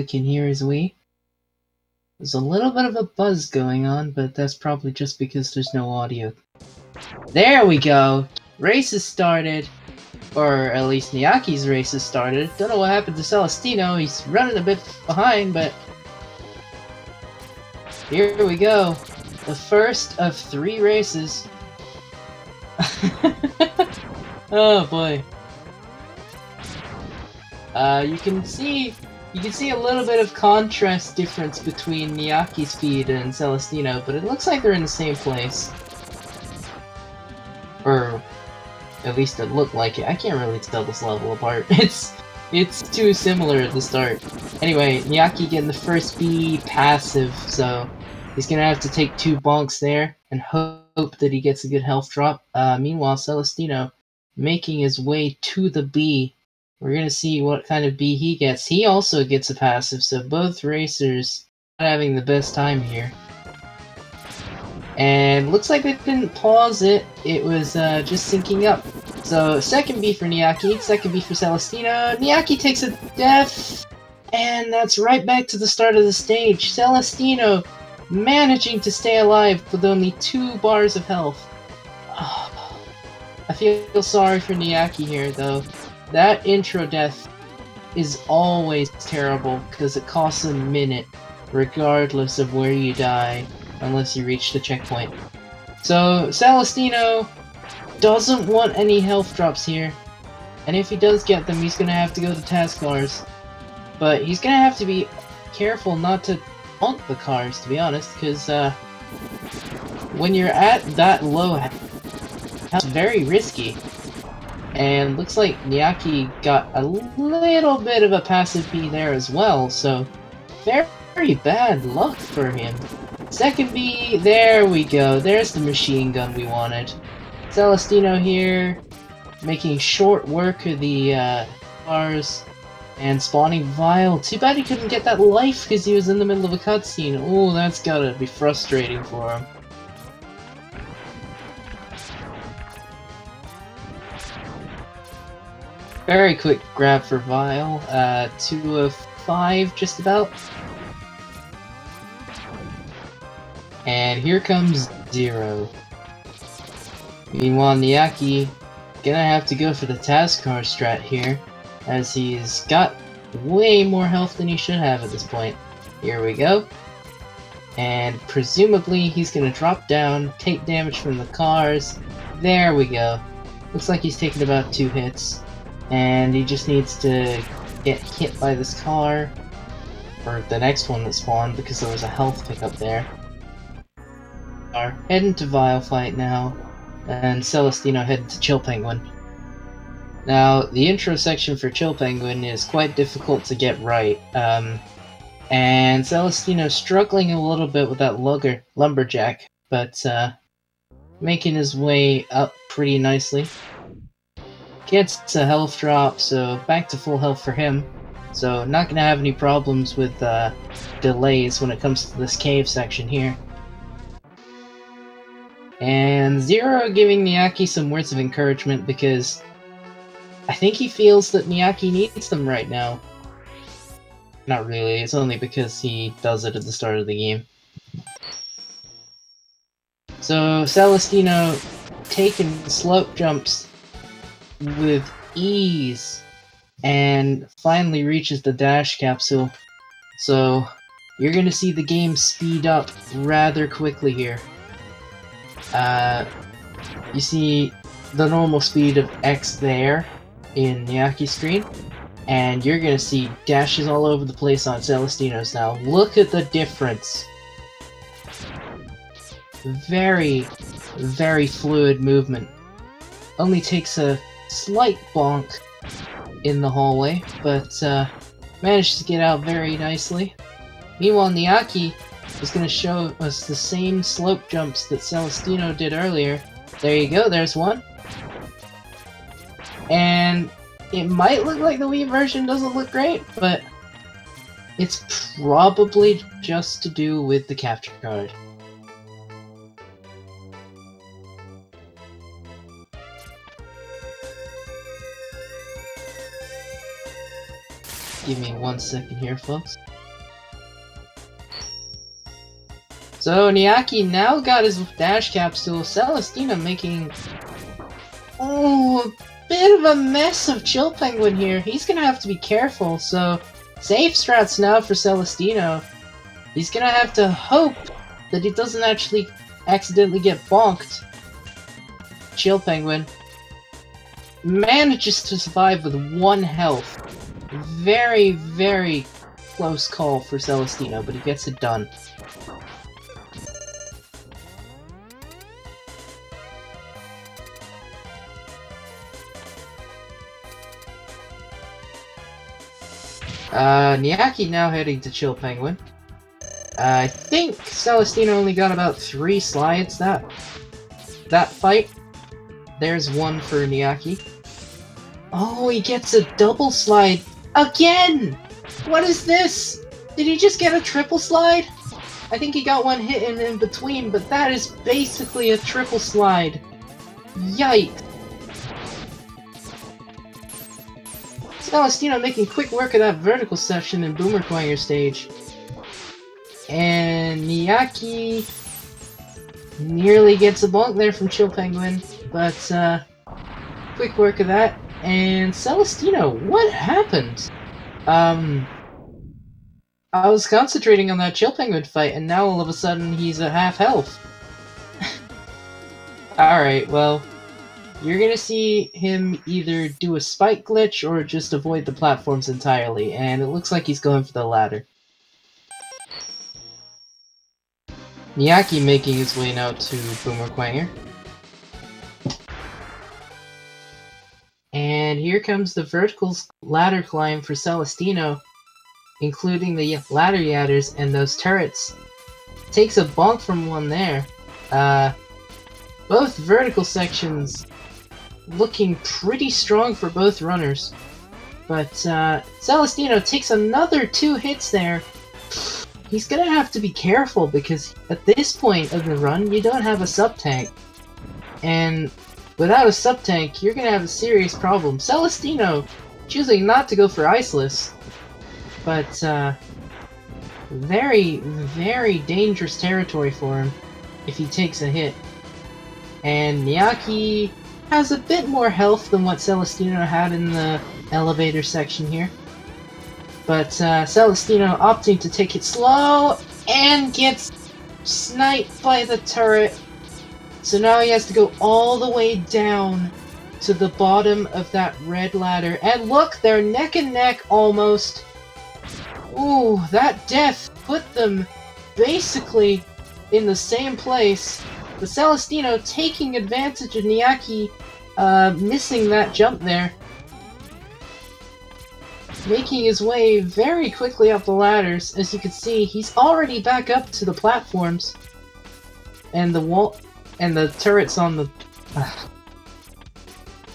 can hear his Wii. There's a little bit of a buzz going on, but that's probably just because there's no audio. There we go! Race has started. Or at least Niakky's race has started. Don't know what happened to Celestinno, he's running a bit behind, but... Here we go. The first of 3 races. Oh boy. You can see a little bit of contrast difference between Niakky's speed and Celestinno, but it looks like they're in the same place. Or at least it looked like it. I can't really tell this level apart. It's too similar at the start. Anyway, Niakky getting the first B passive, so he's gonna have to take 2 bonks there and hope that he gets a good health drop. Meanwhile, Celestinno making his way to the B. We're gonna see what kind of B he gets. He also gets a passive, so both racers are having the best time here. And looks like they didn't pause it. It was just syncing up. So second B for Niakky, second B for Celestinno. Niakky takes a death, and that's right back to the start of the stage. Celestinno managing to stay alive with only 2 bars of health. Oh, I feel sorry for Niakky here, though. That intro death is always terrible because it costs a minute, regardless of where you die, unless you reach the checkpoint. So Celestinno doesn't want any health drops here, and if he does get them, he's gonna have to go to task cars. But he's gonna have to be careful not to bonk the cars, to be honest, because when you're at that low, it's very risky. And looks like Niakky got a little bit of a passive B there as well, so very bad luck for him. Second B, there we go, there's the machine gun we wanted. Celestinno here, making short work of the cars, and spawning Vile. Too bad he couldn't get that life because he was in the middle of a cutscene. Oh, that's gotta be frustrating for him. Very quick grab for Vile, 2 of 5 just about. And here comes 0. Meanwhile, Niakky gonna have to go for the task car strat here, as he's got way more health than he should have at this point. Here we go. And presumably he's gonna drop down, take damage from the cars. There we go. Looks like he's taken about 2 hits. And he just needs to get hit by this car, or the next one that spawned, because there was a health pickup there. Heading to Vile fight now, and Celestinno heading to Chill Penguin. Now, the intro section for Chill Penguin is quite difficult to get right, and Celestinno struggling a little bit with that lumberjack, but making his way up pretty nicely. Gets a health drop, so back to full health for him. So not gonna have any problems with delays when it comes to this cave section here. And 0 giving Niakky some words of encouragement because I think he feels that Niakky needs them right now. Not really, it's only because he does it at the start of the game. So Celestinno taking slope jumps with ease and finally reaches the dash capsule. So you're gonna see the game speed up rather quickly here. You see the normal speed of X there in Niakky's screen, and you're gonna see dashes all over the place on Celestinno's now. Look at the difference. Very, very fluid movement. Only takes a slight bonk in the hallway, but managed to get out very nicely. Meanwhile, Niakky is going to show us the same slope jumps that Celestinno did earlier. There you go, there's one. And it might look like the Wii version doesn't look great, but it's probably just to do with the capture card. Give me 1 second here, folks. So Niakky now got his dash capsule. Celestinno making a bit of a mess of Chill Penguin here. He's gonna have to be careful. So safe strats now for Celestinno. He's gonna have to hope that he doesn't actually accidentally get bonked. Chill Penguin manages to survive with 1 health. Very, very close call for Celestinno, but he gets it done. Niakky now heading to Chill Penguin. I think Celestinno only got about 3 slides that fight. There's 1 for Niakky. Oh, he gets a double slide again! What is this? Did he just get a triple slide? I think he got 1 hit in between, but that is basically a triple slide. Yikes. Celestinno making quick work of that vertical section in Boomer Quanger stage. And Niakky nearly gets a bonk there from Chill Penguin, but quick work of that. And Celestinno, what happened? I was concentrating on that Chill Penguin fight, and now all of a sudden he's at half health. Alright, well, you're gonna see him either do a spike glitch or just avoid the platforms entirely, and it looks like he's going for the latter. Niakky making his way now to Boomer Quanger. And here comes the vertical ladder climb for Celestinno, including the ladder yadders and those turrets. Takes a bonk from 1 there. Both vertical sections looking pretty strong for both runners. But Celestinno takes another 2 hits there. He's gonna have to be careful because at this point of the run, you don't have a sub-tank. And without a sub-tank, you're gonna have a serious problem. Celestinno choosing not to go for Iceless, but very, very dangerous territory for him if he takes a hit. And Niakky has a bit more health than what Celestinno had in the elevator section here. But Celestinno opting to take it slow and gets sniped by the turret. So now he has to go all the way down to the bottom of that red ladder. And look, they're neck and neck almost. Ooh, that death put them basically in the same place. But Celestinno taking advantage of Niakky missing that jump there. Making his way very quickly up the ladders. As you can see, he's already back up to the platforms. And the wall and the turrets on the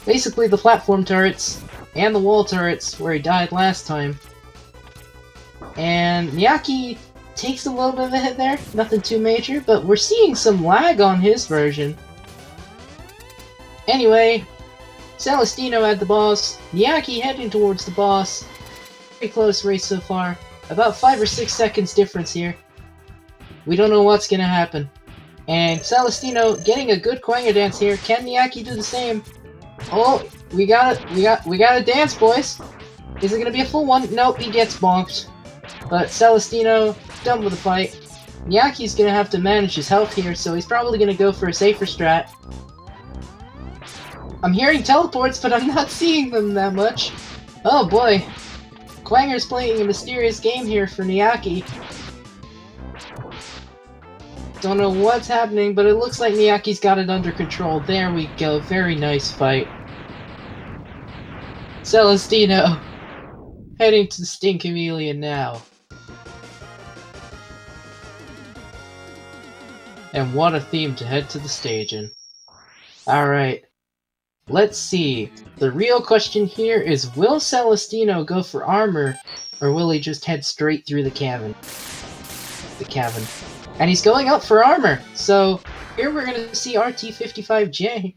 basically the platform turrets and the wall turrets where he died last time. And Niakky takes a little bit of a hit there, nothing too major, but we're seeing some lag on his version. Anyway, Celestinno at the boss, Niakky heading towards the boss. Very close race so far. About 5 or 6 seconds difference here. We don't know what's gonna happen. And Celestinno getting a good Quanger dance here. Can Niakky do the same? Oh, we got a dance, boys. Is it gonna be a full one? Nope, he gets bonked. But Celestinno done with the fight. Niakky's gonna have to manage his health here, so he's probably gonna go for a safer strat. I'm hearing teleports, but I'm not seeing them that much. Oh boy. Quanger's playing a mysterious game here for Niakky. Don't know what's happening, but it looks like Niakky's got it under control. There we go. Very nice fight. Celestinno heading to the Stink Chameleon now. And what a theme to head to the stage in. Alright. Let's see. The real question here is, will Celestinno go for armor, or will he just head straight through the cavern? And he's going up for armor! So, here we're gonna see RT-55J,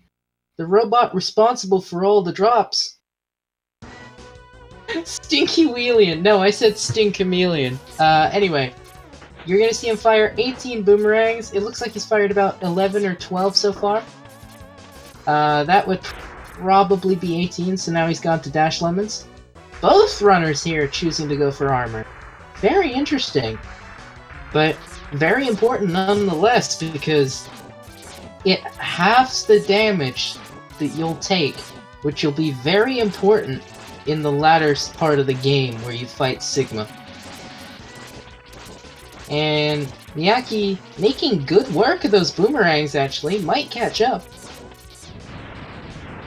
the robot responsible for all the drops. Stinky Wheelian! No, I said Stink Chameleon. Anyway. You're gonna see him fire 18 boomerangs. It looks like he's fired about 11 or 12 so far. That would probably be 18, so now he's gone to Dash Lemons. Both runners here choosing to go for armor. Very interesting. But very important nonetheless, because it halves the damage that you'll take, which will be very important in the latter part of the game where you fight Sigma. And Niakky making good work of those boomerangs, actually, might catch up.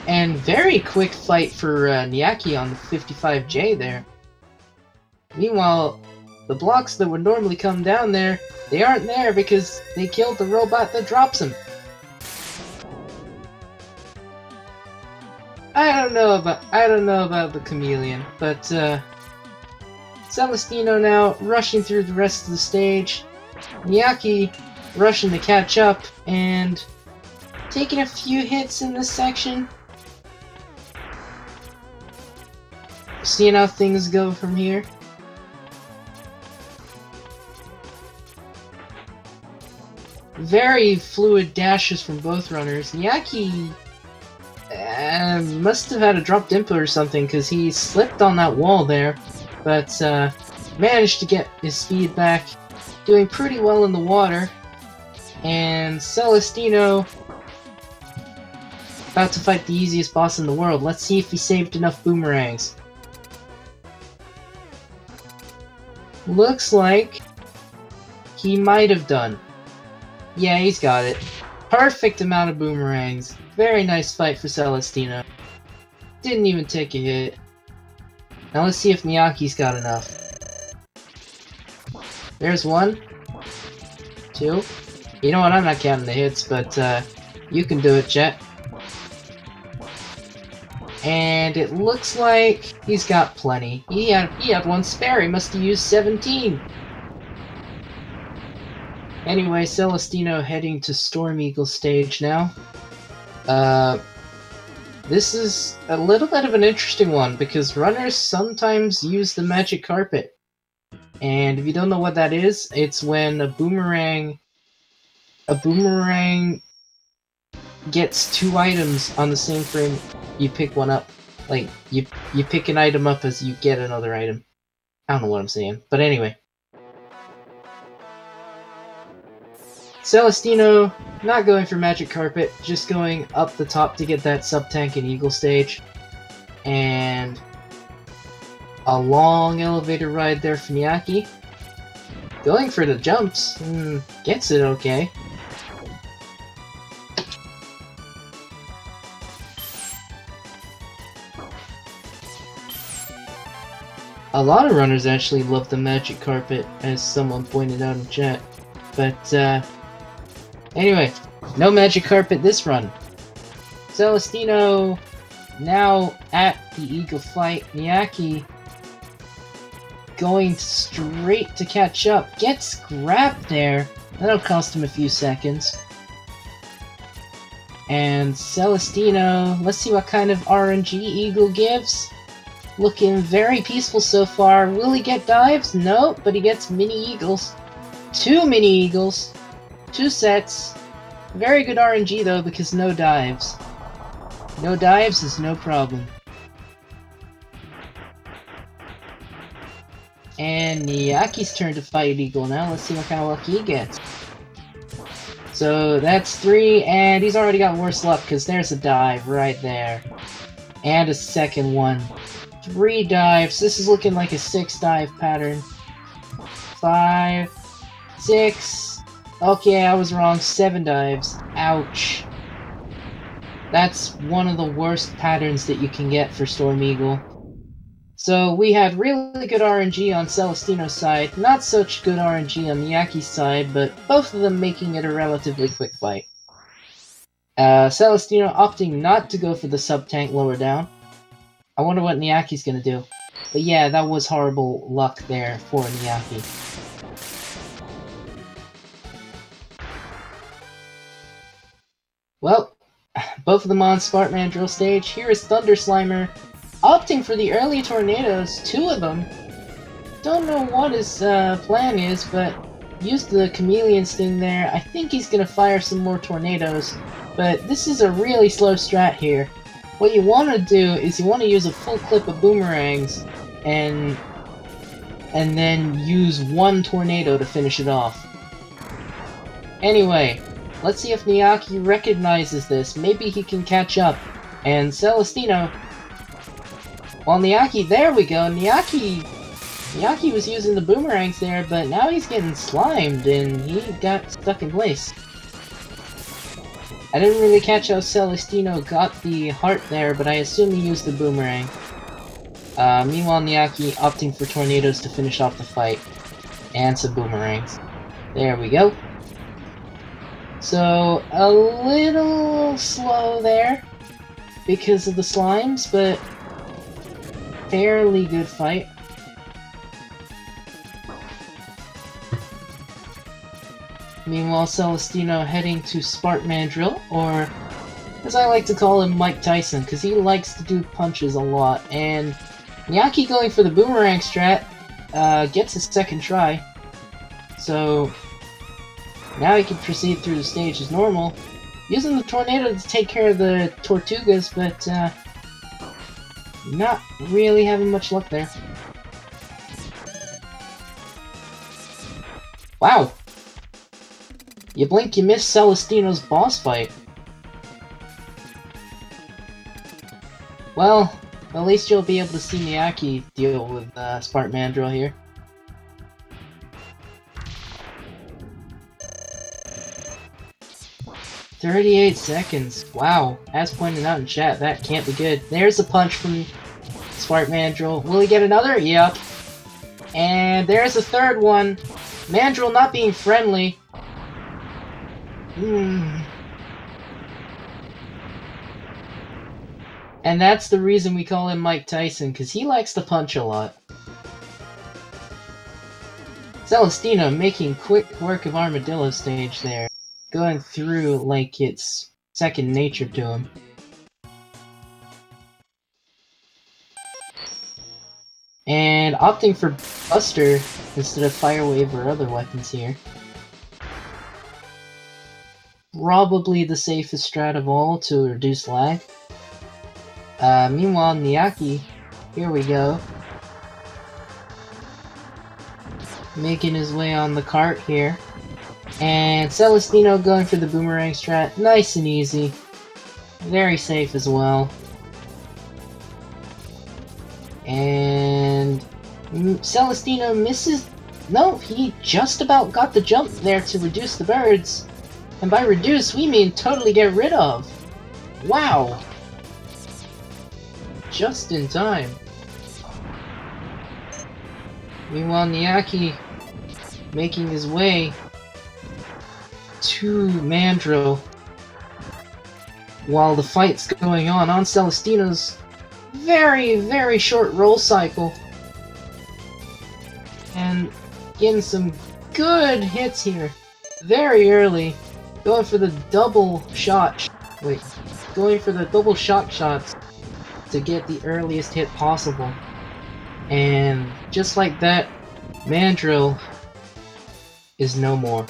And very quick fight for Niakky on the 55J there. Meanwhile, the blocks that would normally come down there, they aren't there because they killed the robot that drops them. I don't know about the chameleon, but Celestinno now rushing through the rest of the stage. Niakky rushing to catch up and taking a few hits in this section. Seeing how things go from here. Very fluid dashes from both runners. Niakky must have had a dropped input or something, because he slipped on that wall there, but managed to get his speed back, doing pretty well in the water. And Celestinno about to fight the easiest boss in the world. Let's see if he saved enough boomerangs. Looks like he might have done. Yeah, he's got it. Perfect amount of boomerangs. Very nice fight for Celestinno. Didn't even take a hit. Now let's see if Niakky's got enough. There's one. Two. You know what, I'm not counting the hits, but you can do it, Jet. And it looks like he's got plenty. He had one spare, he must have used 17. Anyway, Celestinno heading to Storm Eagle stage now. This is a little bit of an interesting one, because runners sometimes use the magic carpet. And if you don't know what that is, it's when a boomerang gets two items on the same frame. You pick one up. Like, you pick an item up as you get another item. I don't know what I'm saying, but anyway. Celestinno not going for magic carpet, just going up the top to get that sub-tank and eagle stage. And a long elevator ride there for Niakky. Going for the jumps, gets it okay. A lot of runners actually love the magic carpet, as someone pointed out in chat. But, anyway, no magic carpet this run. Celestinno now at the eagle fight. Niakky going straight to catch up. Gets grabbed there. That'll cost him a few seconds. And Celestinno, let's see what kind of RNG eagle gives. Looking very peaceful so far. Will he get dives? No, but he gets mini eagles. 2 mini eagles. 2 sets. Very good RNG though, because no dives. No dives is no problem. And Niakky's turn to fight eagle now. Let's see what kind of luck he gets. So that's 3, and he's already got worse luck, because there's a dive right there. And a second one. 3 dives. This is looking like a 6 dive pattern. 5, 6. Okay, I was wrong. 7 dives. Ouch. That's one of the worst patterns that you can get for Storm Eagle. So we had really good RNG on Celestinno's side, not such good RNG on Niakky's side, but both of them making it a relatively quick fight. Celestinno opting not to go for the sub-tank lower down. I wonder what Niakky's gonna do. But yeah, that was horrible luck there for Niakky. Well, both of them on Sparkman Drill stage. Here is Thunder Slimer, opting for the early tornadoes, 2 of them. Don't know what his plan is, but used the chameleon sting there. I think he's gonna fire some more tornadoes, but this is a really slow strat here. What you want to do is you want to use a full clip of boomerangs and then use one tornado to finish it off. Anyway, let's see if Niakky recognizes this. Maybe he can catch up. And Celestinno... Well, Niakky, there we go! Niakky was using the boomerangs there, but now he's getting slimed, and he got stuck in place. I didn't really catch how Celestinno got the heart there, but I assume he used the boomerang. Meanwhile, Niakky opting for tornadoes to finish off the fight. And some boomerangs. There we go. So, a little slow there because of the slimes, but fairly good fight. Meanwhile, Celestinno heading to Spark Mandrill, or as I like to call him, Mike Tyson, because he likes to do punches a lot. And Niakky going for the boomerang strat gets his second try. So now he can proceed through the stage as normal, using the tornado to take care of the Tortugas, but not really having much luck there. Wow! You blink, you miss Celestinno's boss fight. Well, at least you'll be able to see Niakky deal with Spark Mandrill here. "38 seconds. Wow. As pointed out in chat, that can't be good. There's a punch from Spark Mandrill. Will he get another? Yep. And there's a third one. Mandrill not being friendly. And that's the reason we call him Mike Tyson, because he likes to punch a lot. Celestinno making quick work of Armadillo stage there. Going through like it's second nature to him. And opting for Buster instead of Fire Wave or other weapons here. Probably the safest strat of all to reduce lag. Meanwhile, Niakky, here we go. Making his way on the cart here. And Celestinno going for the boomerang strat. Nice and easy. Very safe as well. And Celestinno misses... No, he just about got the jump there to reduce the birds. And by reduce, we mean totally get rid of. Wow. Just in time. Meanwhile, Niakky making his way to Mandrill while the fight's going on Celestinno's very, very short roll cycle. And getting some good hits here. Very early. Going for the double shot. Going for the double shots to get the earliest hit possible. And just like that, Mandrill is no more.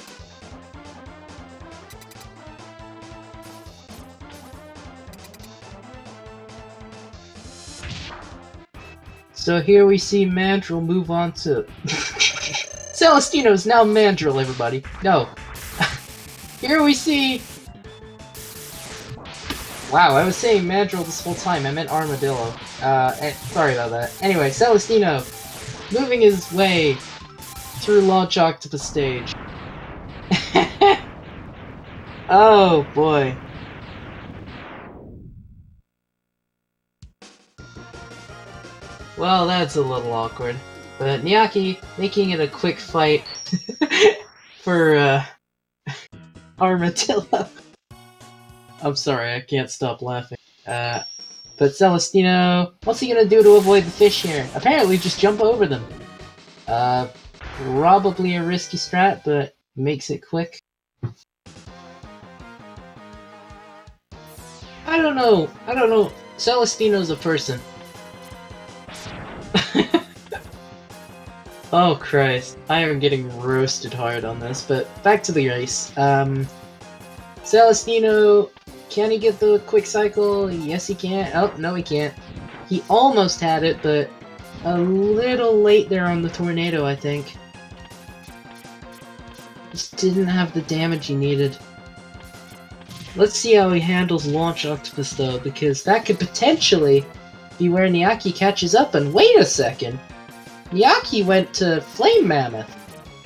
So here we see Mandrill move on to... Celestinno is now Mandrill, everybody. No. Here we see... Wow, I was saying Mandrill this whole time. I meant Armadillo. Sorry about that. Anyway, Celestinno moving his way through Launch Octopus stage. Oh boy. Well, that's a little awkward. But Niakky making it a quick fight for Armadillo. I'm sorry, I can't stop laughing. But Celestinno, what's he gonna do to avoid the fish here? Apparently just jump over them. Probably a risky strat, but makes it quick. I don't know. Celestinno's a person. Oh Christ, I am getting roasted hard on this, but back to the race. Celestinno, can he get the quick cycle? Yes he can. Oh, no he can't. He almost had it, but a little late there on the tornado, I think. Just didn't have the damage he needed. Let's see how he handles Launch Octopus though, because that could potentially be where Niakky catches up, and wait a second! Niakky went to Flame Mammoth!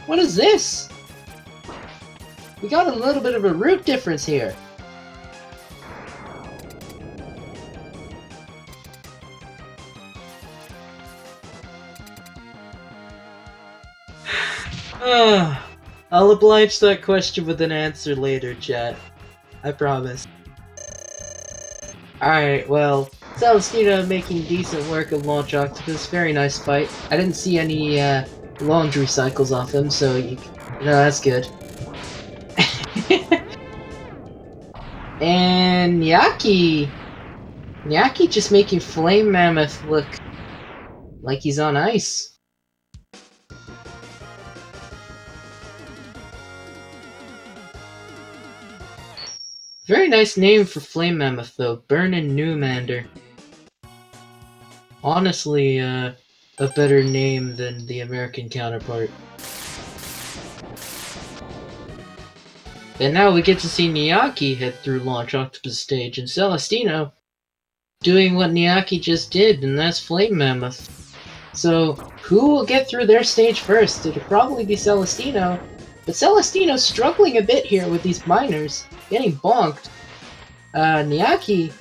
What is this? We got a little bit of a route difference here. I'll oblige that question with an answer later, chat. I promise. Alright, well, Celestinno making decent work of Launch Octopus. Very nice fight. I didn't see any laundry cycles off him, so you know, that's good. And Niakky! Niakky just making Flame Mammoth look like he's on ice. Very nice name for Flame Mammoth though, Burnin' Newmander. Honestly, a better name than the American counterpart. And now we get to see Niakky head through Launch Octopus stage, and Celestinno doing what Niakky just did, and that's Flame Mammoth. So, who will get through their stage first? It'll probably be Celestinno, but Celestinno's struggling a bit here with these miners, getting bonked. Niakky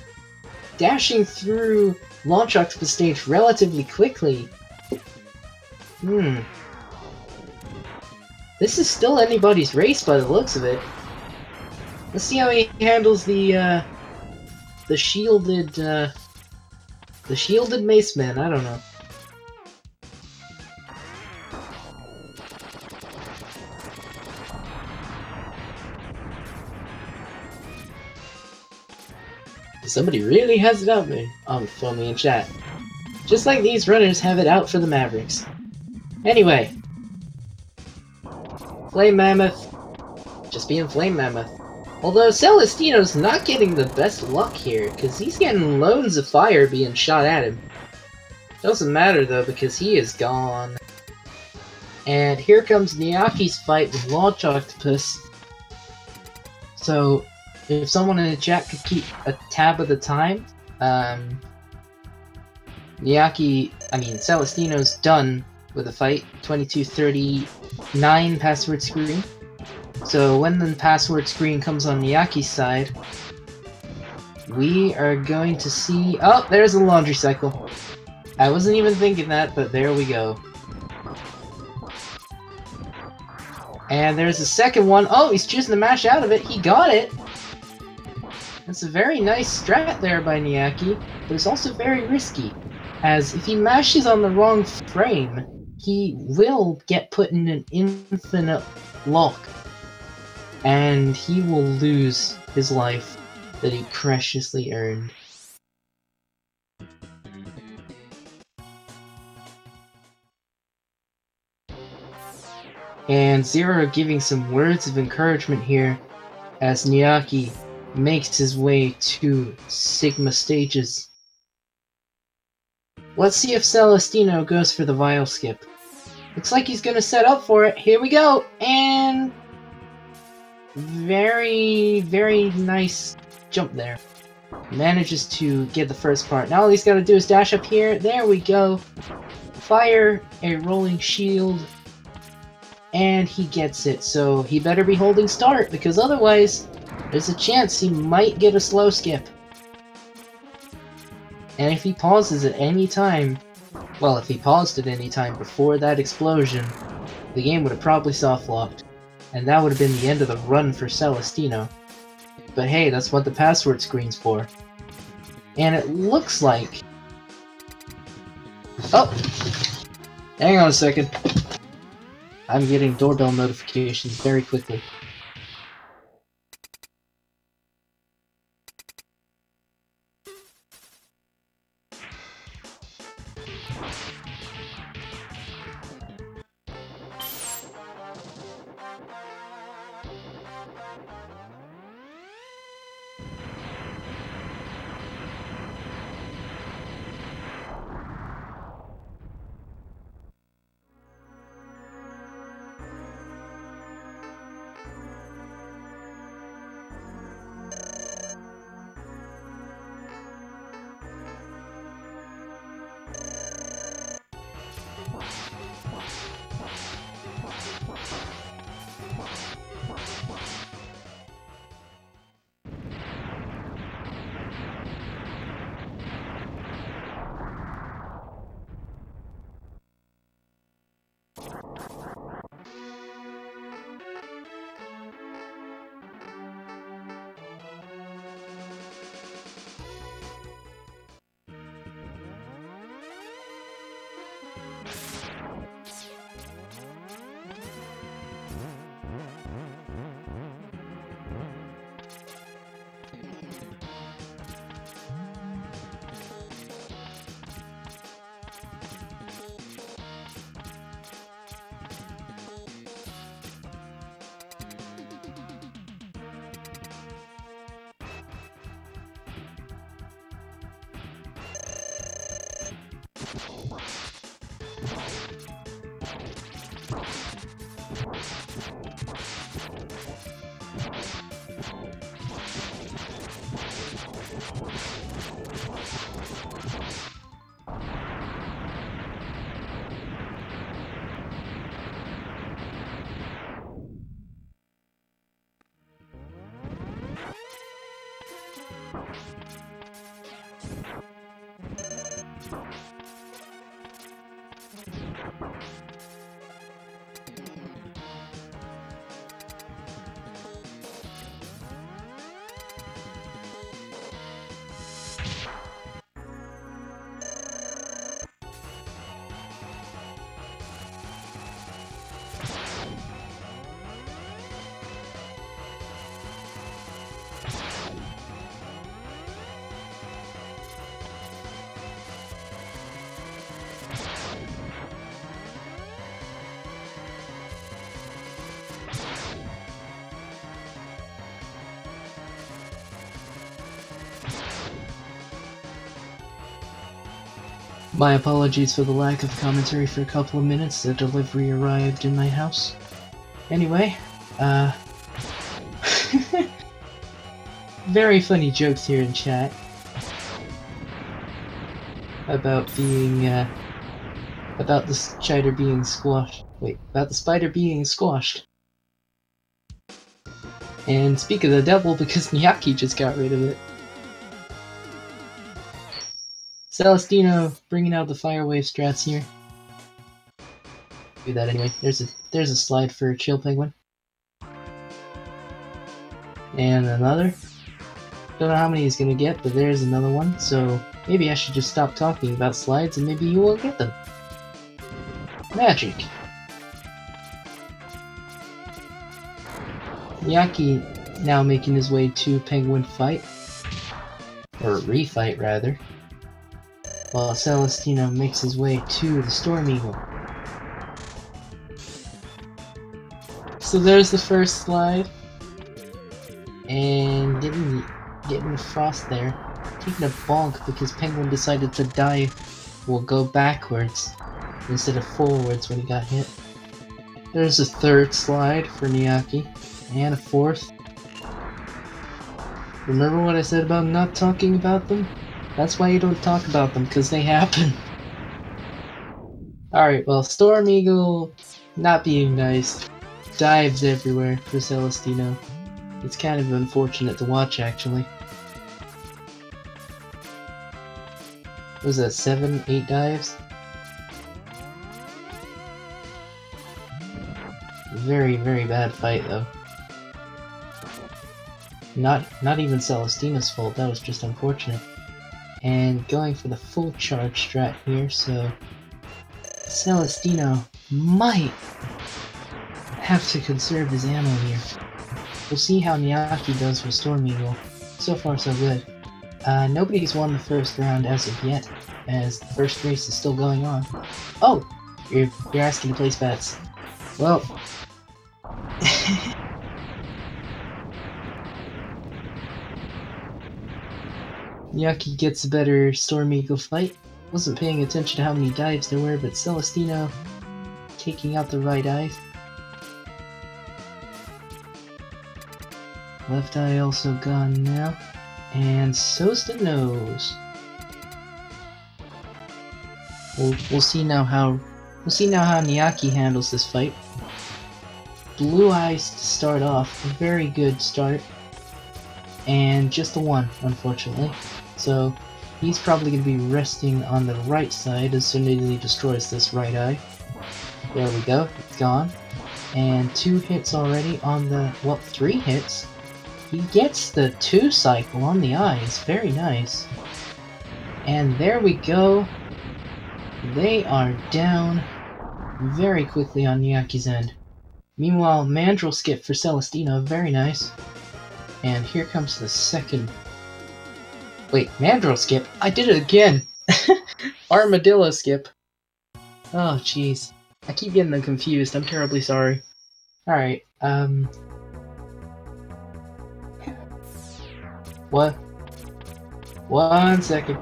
dashing through Launch Octopus stage relatively quickly. This is still anybody's race by the looks of it. Let's see how he handles the shielded Mace Man. I don't know. Somebody really has it out for me in chat. Just like these runners have it out for the Mavericks. Anyway. Flame Mammoth. Just being Flame Mammoth. Although Celestinno's not getting the best luck here, because he's getting loads of fire being shot at him. Doesn't matter though, because he is gone. And here comes Niakky's fight with Launch Octopus. So, if someone in the chat could keep a tab of the time, Celestinno's done with the fight. 22:39 password screen. So when the password screen comes on Niakky's side, we are going to see... Oh, there's a laundry cycle. I wasn't even thinking that, but there we go. And there's a second one. Oh, he's choosing to mash out of it. He got it. That's a very nice strat there by Niakky, but it's also very risky, as if he mashes on the wrong frame, he will get put in an infinite lock, and he will lose his life that he preciously earned. And Zero giving some words of encouragement here as Niakky makes his way to Sigma stages. Let's see if Celestinno goes for the Vial Skip. Looks like he's gonna set up for it. Here we go! And... very, very nice jump there. Manages to get the first part. Now all he's gotta do is dash up here. There we go. Fire a rolling shield. And he gets it. So he better be holding start, because otherwise there's a chance he might get a slow skip. And if he pauses at any time, well, if he paused at any time before that explosion, the game would have probably soft-locked. And that would have been the end of the run for Celestinno. But hey, that's what the password screen's for. And it looks like... Oh! Hang on a second. I'm getting doorbell notifications very quickly. My apologies for the lack of commentary for a couple of minutes. The delivery arrived in my house. Anyway, very funny jokes here in chat about being, about the spider being squashed. Wait, about the spider being squashed. And speak of the devil, because Niakky just got rid of it. Celestinno bringing out the fire wave strats here. Do that anyway. There's a slide for Chill Penguin. And another. Don't know how many he's gonna get, but there's another one. So maybe I should just stop talking about slides and maybe you will get them. Magic. Niakky now making his way to Penguin fight. Or refight rather. While Celestinno makes his way to the Storm Eagle. So there's the first slide. And getting the frost there. Taking a bonk because Penguin decided to die. Will go backwards instead of forwards when he got hit. There's a third slide for Niakky. And a fourth. Remember what I said about not talking about them? That's why you don't talk about them, because they happen. Alright, well, Storm Eagle, not being nice, dives everywhere for Celestinno. It's kind of unfortunate to watch, actually. What was that, 7, 8 dives? Very, very bad fight, though. Not even Celestinno's fault, that was just unfortunate. And going for the full charge strat here, so Celestinno might have to conserve his ammo here. We'll see how Niakky does with Storm Eagle. So far so good. Nobody's won the first round as of yet, as the first race is still going on. Oh! You're asking to place bets. Well... Niakky gets a better Storm Eagle fight. Wasn't paying attention to how many dives there were, but Celestinno taking out the right eye. Left eye also gone now. And so's the nose. We'll see now how Niakky handles this fight. Blue Eyes to start off. A very good start. And just a 1, unfortunately. So he's probably going to be resting on the right side as soon as he destroys this right eye. There we go, it's gone. And 2 hits already on the, well, 3 hits. He gets the 2 cycle on the eyes, very nice. And there we go. They are down very quickly on Niakky's end. Meanwhile, Mandrill skip for Celestinno, very nice. And here comes the second... Wait, Mandrill skip? I did it again! Armadillo skip. Oh, jeez. I keep getting them confused, I'm terribly sorry. Alright, What? 1 second.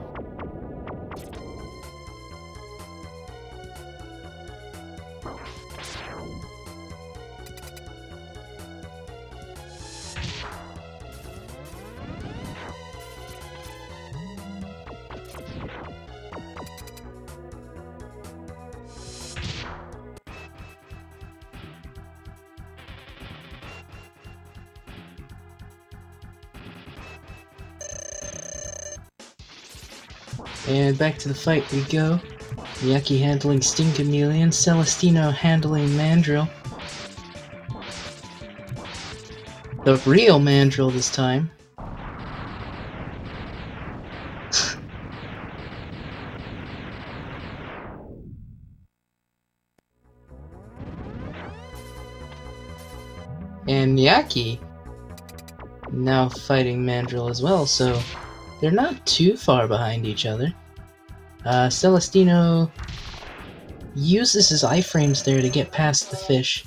And back to the fight we go. Niakky handling Sting Chameleon, Celestinno handling Mandrill. The real Mandrill this time. And Niakky now fighting Mandrill as well, so they're not too far behind each other. Celestinno uses his iframes there to get past the fish.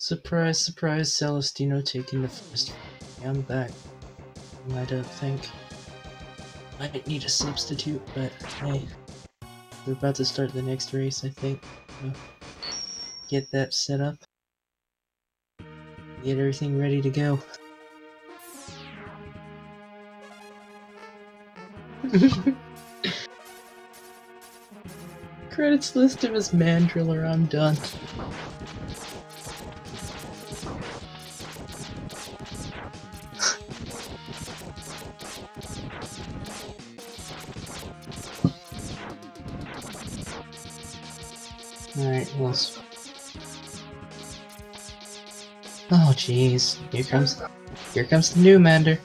Surprise, surprise, Celestinno taking the first. I'm back. I don't think. Might need a substitute, but hey. We're about to start the next race, I think. So get that set up. Get everything ready to go. Credits list him as Mandriller, I'm done. Alright, well... Oh jeez, here comes the new Mander.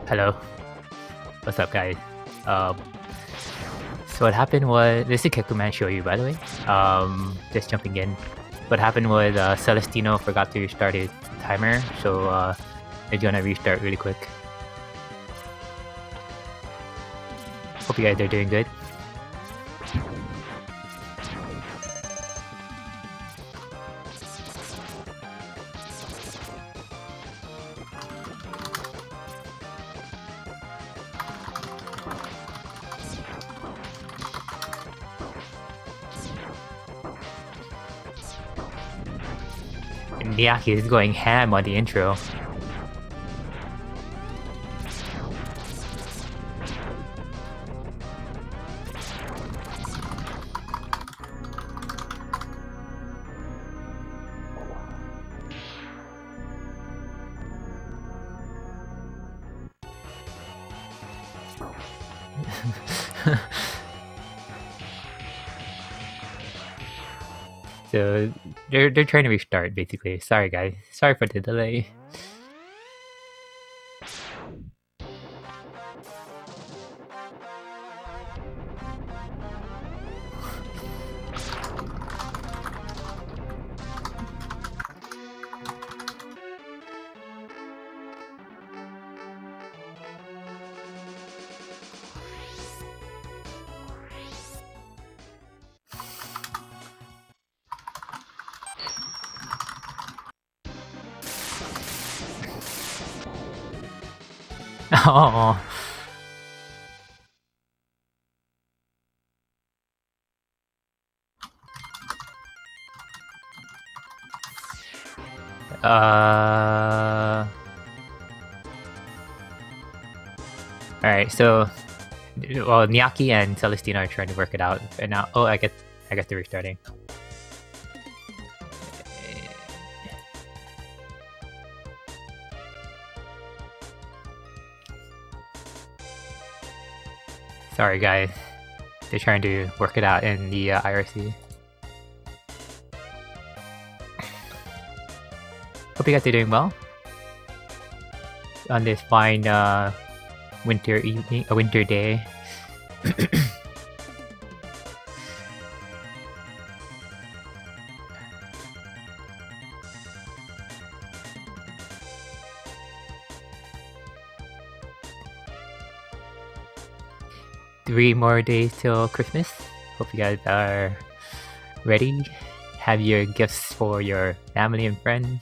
Hello. What's up, guys? So what happened was... This is Kekuman show you, by the way. Just jumping in. What happened was Celestinno forgot to restart his timer, so it's gonna restart really quick. Hope you guys are doing good. Niakky is going ham on the intro. So they're trying to restart basically. Sorry guys. Sorry for the delay. Oh. Alright, so well, Niakky and Celestinno are trying to work it out, and now I get the restarting. Sorry, guys. They're trying to work it out in the IRC. Hope you guys are doing well on this fine winter evening, a winter day. 3 more days till Christmas. Hope you guys are ready. Have your gifts for your family and friends.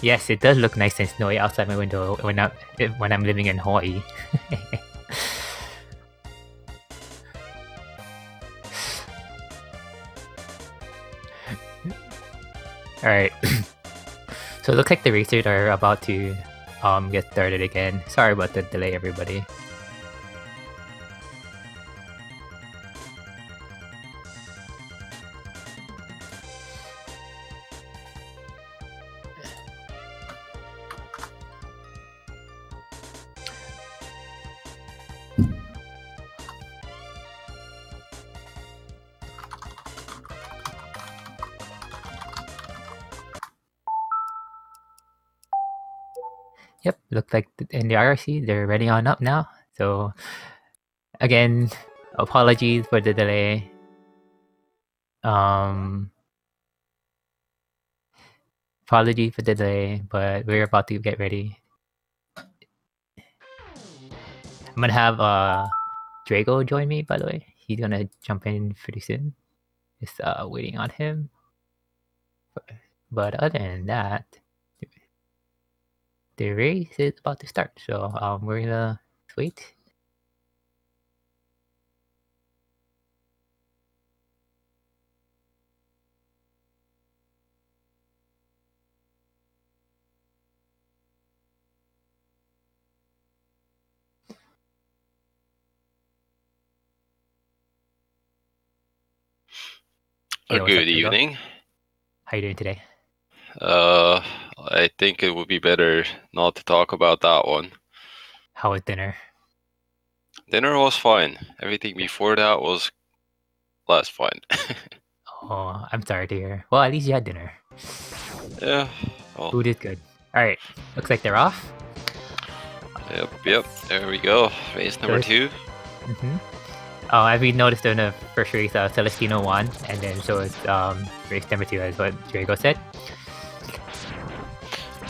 Yes, it does look nice and snowy outside my window when I'm living in Hawaii. Alright. So it looks like the racers are about to get started again. Sorry about the delay, everybody. Yep, looks like in the IRC they're ready on up now. So again, apologies for the delay. Apologies for the delay, but we're about to get ready. I'm gonna have Drago join me, by the way. He's gonna jump in pretty soon. Just waiting on him. But other than that, the race is about to start, so we're gonna wait. Good evening. How you doing today? I think it would be better not to talk about that one. How was dinner? Dinner was fine. Everything before that was less fine. Oh, I'm sorry to hear. Well, at least you had dinner. Yeah. Well. Food is good. Alright, looks like they're off. Yep. There we go. Race number 2. As we noticed in the first race, Celestinno won, and then so is race number 2, as what Drago said.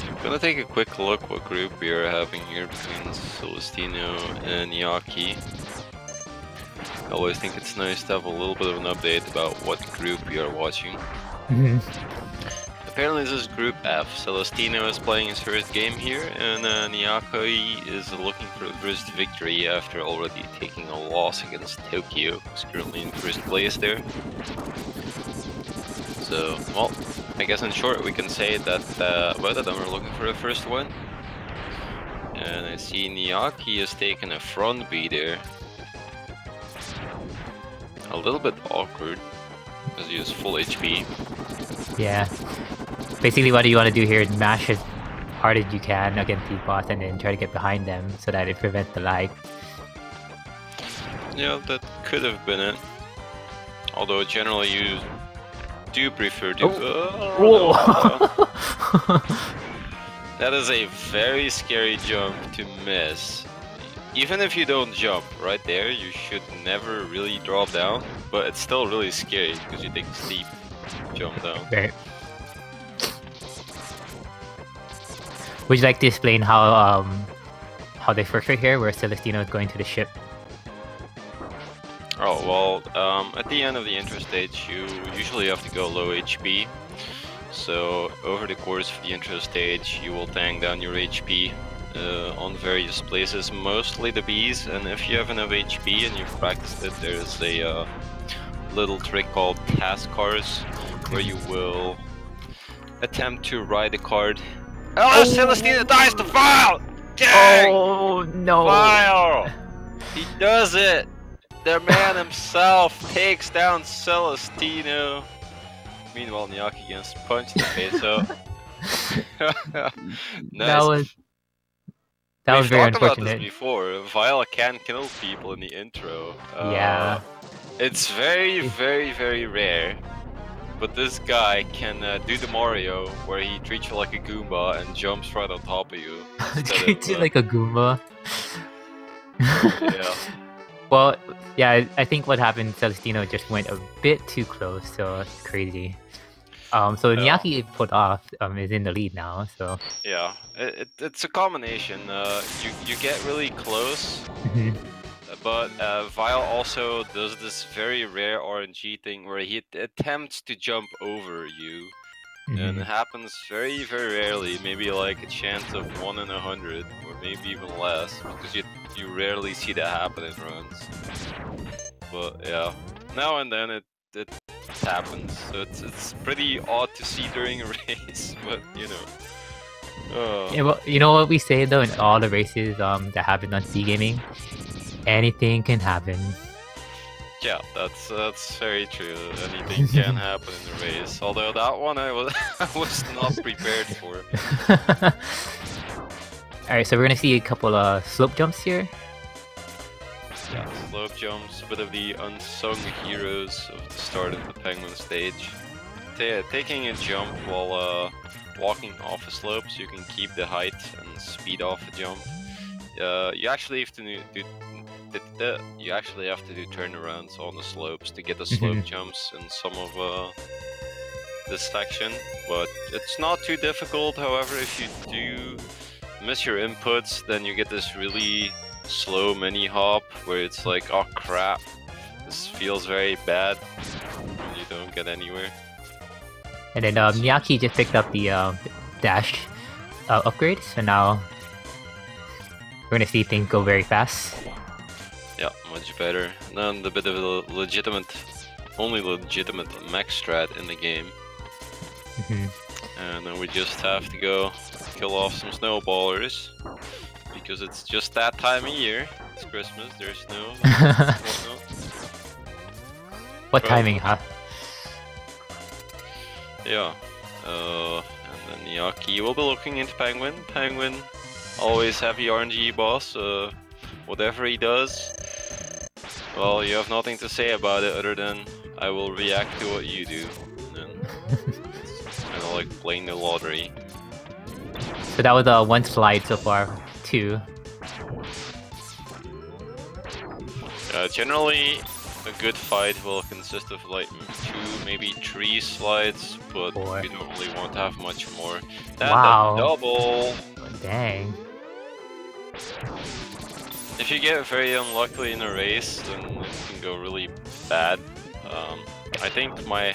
I'm gonna take a quick look what group we are having here between Celestinno and Niakky. I always think it's nice to have a little bit of an update about what group we are watching. Apparently this is Group F. Celestinno is playing his first game here, and Niakky is looking for the first victory after already taking a loss against Tokyo, who's currently in first place there. So, well, I guess in short we can say that both of them are looking for the first win. And I see Niakky has taken a front B there. A little bit awkward, because he has full HP. Yeah. Basically what you want to do here is mash as hard as you can against these bots and then try to get behind them so that it prevents the lag. Yeah, that could have been it. Although generally you do prefer to... Oh. That is a very scary jump to miss. even if you don't jump right there, you should never really drop down. But it's still really scary because you take a steep jump down. Right. Would you like to explain how they work right here, where Celestinno is going to the ship? Oh, well, at the end of the intro stage, you usually have to go low HP. So, over the course of the intro stage, you will tank down your HP on various places, mostly the bees. And if you have enough HP and you've practiced it, there's a little trick called task cars, where you will attempt to ride a card. Oh, Celestinno dies to Vile! Dang! Oh no! Vile! He does it! The man himself takes down Celestinno. Meanwhile, Niakky gets punched in the face. So nice. That was very unfortunate. We've talked about this unfortunate. before. Vile can kill people in the intro. Yeah. It's very, very, very rare. But this guy can do the Mario, where he treats you like a Goomba and jumps right on top of you. Treats you like a Goomba. Yeah. Well, yeah, I think what happened, Celestinno just went a bit too close, so it's crazy. So Niakky put off is in the lead now, so... Yeah, it's a combination. You get really close, but Vile also does this very rare RNG thing where he attempts to jump over you. And it happens very, very rarely, maybe like a chance of 1 in 100, or maybe even less, because you rarely see that happen in runs. But yeah, now and then it happens, so it's pretty odd to see during a race, but you know. Yeah, well, you know what we say though in all the races that happen on C Gaming? Anything can happen. Yeah, that's very true. Anything can happen in the race. Although that one I was not prepared for. Alright, so we're gonna see a couple of slope jumps here. Yeah, slope jumps, a bit of the unsung heroes of the start of the Penguin stage. Taking a jump while walking off a slope, so you can keep the height and speed off a jump. You actually have to do turnarounds on the slopes to get the slope jumps in some of this section, but it's not too difficult. However, if you do miss your inputs, then you get this really slow mini hop where it's like, oh crap, this feels very bad, and you don't get anywhere. And then Niakky just picked up the dash upgrade, so now we're gonna see things go very fast. Yeah, much better. And then the bit of a only legitimate max strat in the game. And then we just have to go kill off some snowballers, because it's just that time of year. It's Christmas, there's snow. What timing, huh? Yeah. And then Niakky will be looking into Penguin. Penguin, always heavy RNG boss. Whatever he does, well, you have nothing to say about it other than I will react to what you do. And kind of like playing the lottery. So that was one slide so far, 2. Generally, a good fight will consist of like 2, maybe 3 slides, but 4. you don't really want to have much more. That Wow. double! Dang. If you get very unlucky in a race, then it can go really bad. I think my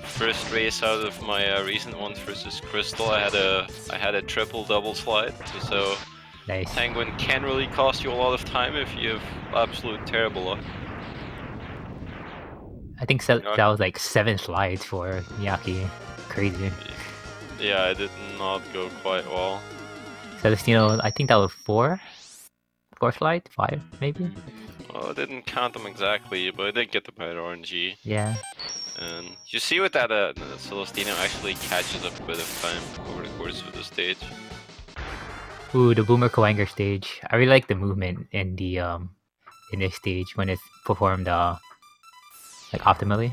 first race out of my recent ones versus Crystal, I had a triple double slide, so Nice. Penguin can really cost you a lot of time if you have absolute terrible luck. I think that was like 7 slides for Niakky. Crazy. Yeah, it did not go quite well. Celestinno, I think that was 4? 4 slides? 5 maybe? Well, I didn't count them exactly, but I did get the better RNG. Yeah. And you see with that, Celestinno actually catches up a bit of time over the course of the stage. Ooh, the Boomer Koanger stage. I really like the movement in the in this stage when it's performed like optimally.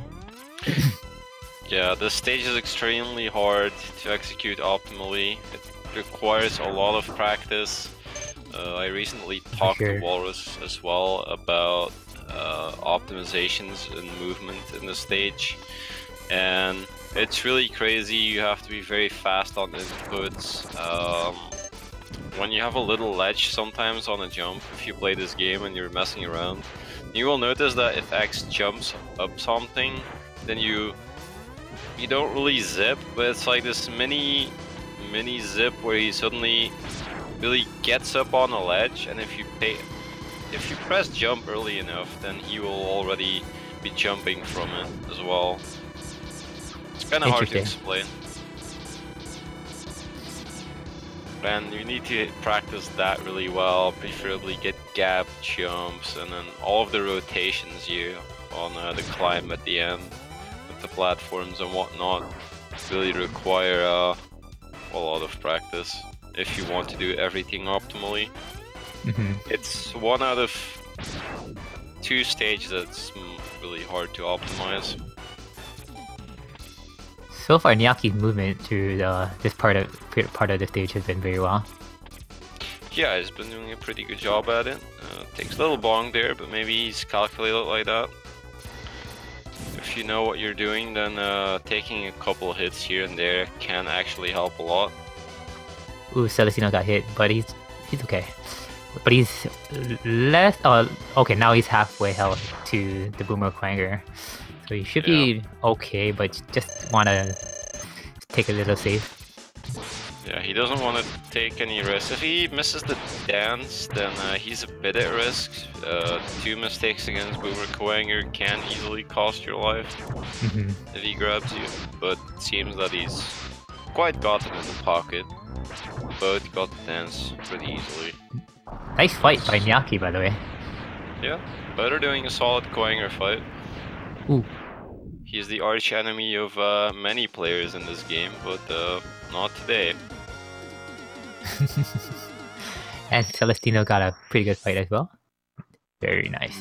Yeah, this stage is extremely hard to execute optimally. It requires a lot of practice. I recently talked to Walrus as well about optimizations and movement in the stage, and it's really crazy. You have to be very fast on inputs. When you have a little ledge sometimes on a jump, if you play this game and you're messing around, you will notice that if X jumps up something, then you don't really zip, but it's like this mini zip where he suddenly really gets up on a ledge, and if you press jump early enough, then he will already be jumping from it as well. It's kind of hard to explain. And you need to practice that really well, preferably get gap jumps, and then all of the rotations here on the climb at the end with the platforms and whatnot really require a lot of practice if you want to do everything optimally. It's 1 out of 2 stages that's really hard to optimize. So far, Niakky's movement through this part of the stage has been very well. Yeah, he's been doing a pretty good job at it. Takes a little bong there, but maybe he's calculated like that. If you know what you're doing, then taking a couple hits here and there can actually help a lot. Ooh, Celestinno got hit, but he's okay. But he's less. Okay, now he's halfway health to the Boomer Quanger. So you should be okay, but just wanna take a little safe. Yeah, he doesn't want to take any risks. If he misses the dance, then he's a bit at risk. 2 mistakes against Boomer Quanger can easily cost your life if he grabs you. But it seems that he's quite got him in the pocket. Both got the dance pretty easily. Nice fight by Niakky, by the way. Yeah, better doing a solid Quanger fight. Ooh. He's the arch enemy of many players in this game, but not today. And Celestinno got a pretty good fight as well. Very nice.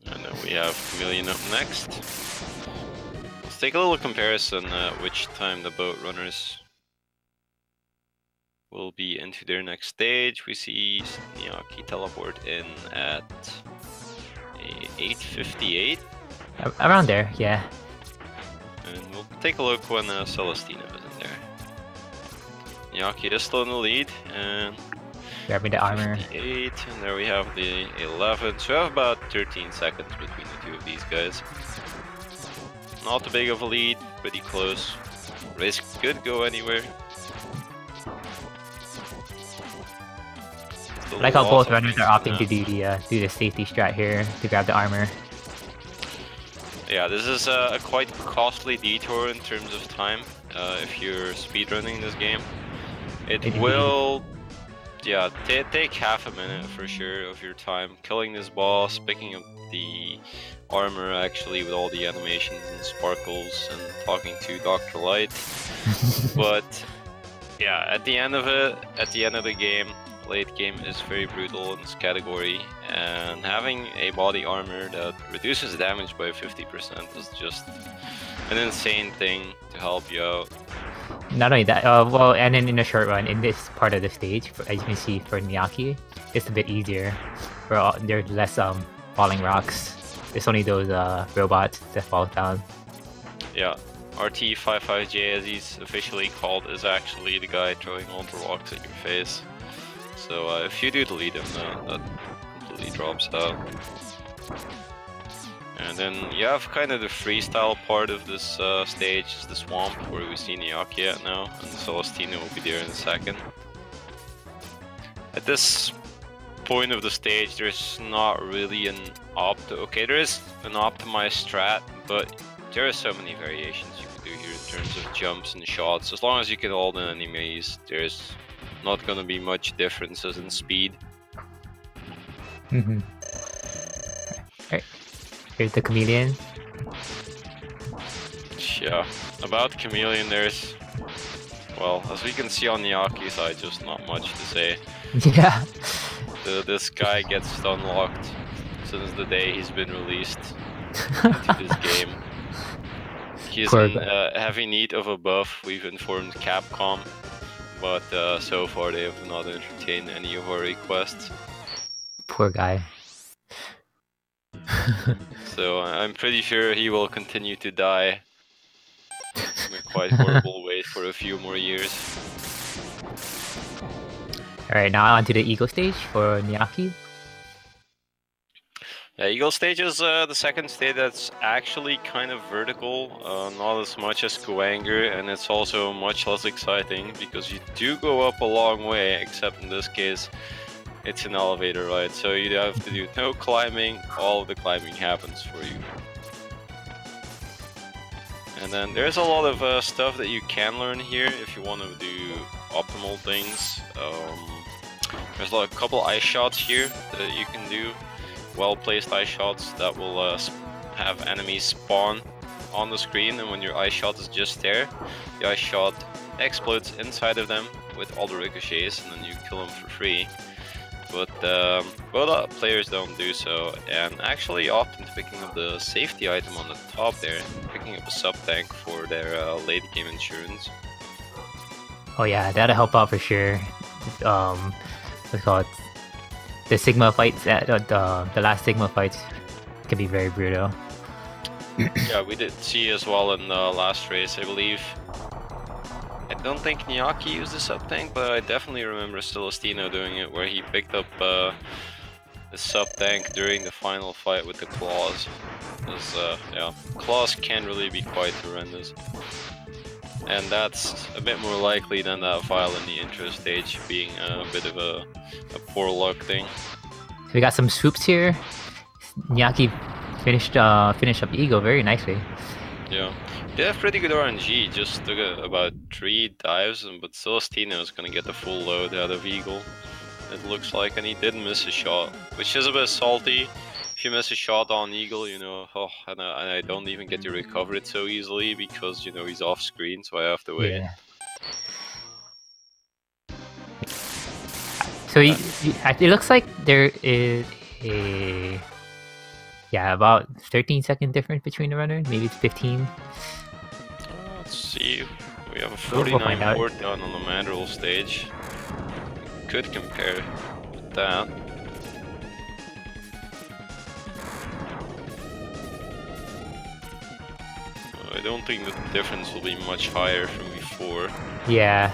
And then we have Chameleon up next. Let's take a little comparison which time the boat runners will be into their next stage. We see Niakky teleport in at 8:58. Around there, yeah. And we'll take a look when Celestinno is in there. Niakky is still in the lead, and grabbing the armor. 58, and there we have the 11. So we have about 13 seconds between the 2 of these guys. Not too big of a lead, pretty close. Risk could go anywhere. I like how both runners are opting to do the safety strat here to grab the armor. Yeah, this is a quite costly detour in terms of time. If you're speedrunning this game, it will, take half a minute for sure of your time killing this boss, picking up the armor actually with all the animations and sparkles, and talking to Dr. Light. But yeah, at the end of the game, late game is very brutal in this category, and having a body armor that reduces damage by 50% is just an insane thing to help you out. Not only that, well, and then in the short run, in this part of the stage, as you can see for Niakky, it's a bit easier. There's less falling rocks. There's only those robots that fall down. Yeah, RT55J, as he's officially called, is actually the guy throwing all the rocks at your face. So if you do delete him, that completely drops out. And then you have kind of the freestyle part of this stage, the swamp, where we see Niakky at now, and Celestinno will be there in a second. At this point of the stage, there's not really an there is an optimized strat, but there are so many variations you can do here in terms of jumps and shots. As long as you can hold the enemies, there's not gonna be much differences in speed. Alright. Here's the Chameleon. Yeah, about Chameleon there's, well, as we can see on Niakky's side, just not much to say. Yeah. This guy gets unlocked since the day he's been released into this game. He's in heavy need of a buff. We've informed Capcom, but so far they have not entertained any of our requests. Poor guy. So I'm pretty sure he will continue to die in a quite horrible way for a few more years. Alright, now on to the Eagle stage for Niakky. Yeah, Eagle stage is the second stage that's actually kind of vertical, not as much as Kuwanger, and it's also much less exciting because you do go up a long way, except in this case it's an elevator ride, so you have to do no climbing, all of the climbing happens for you. And then there's a lot of stuff that you can learn here if you want to do optimal things. There's a couple ice shots here that you can do. Well-placed ice shots that will have enemies spawn on the screen, and when your ice shot is just there, the ice shot explodes inside of them with all the ricochets, and then you kill them for free. But players don't do so, and actually often picking up the safety item on the top there, picking up a sub-tank for their late game insurance. Oh yeah, that'll help out for sure. What's it called? The Sigma fights, the last Sigma fights can be very brutal. Yeah, we did see as well in the last race, I believe. I don't think Niakky used the sub-tank, but I definitely remember Celestinno doing it, where he picked up the sub-tank during the final fight with the claws. Because, yeah, claws can really be quite horrendous. And that's a bit more likely than that file in the intro stage being a bit of a poor luck thing. So we got some swoops here. Niakky finished up Eagle very nicely. Yeah, they have pretty good RNG, just took about 3 dives, but Celestinno is gonna get the full load out of Eagle, it looks like, and he did miss a shot, which is a bit salty. If you miss a shot on Eagle, you know, and I don't even get to recover it so easily because, you know, he's off screen, so I have to wait. Yeah. So it looks like there is a about 13-second difference between the runners. Maybe it's 15. Let's see. We have a 49 port down on the Mandrill stage. Could compare with that. I don't think the difference will be much higher from before. Yeah.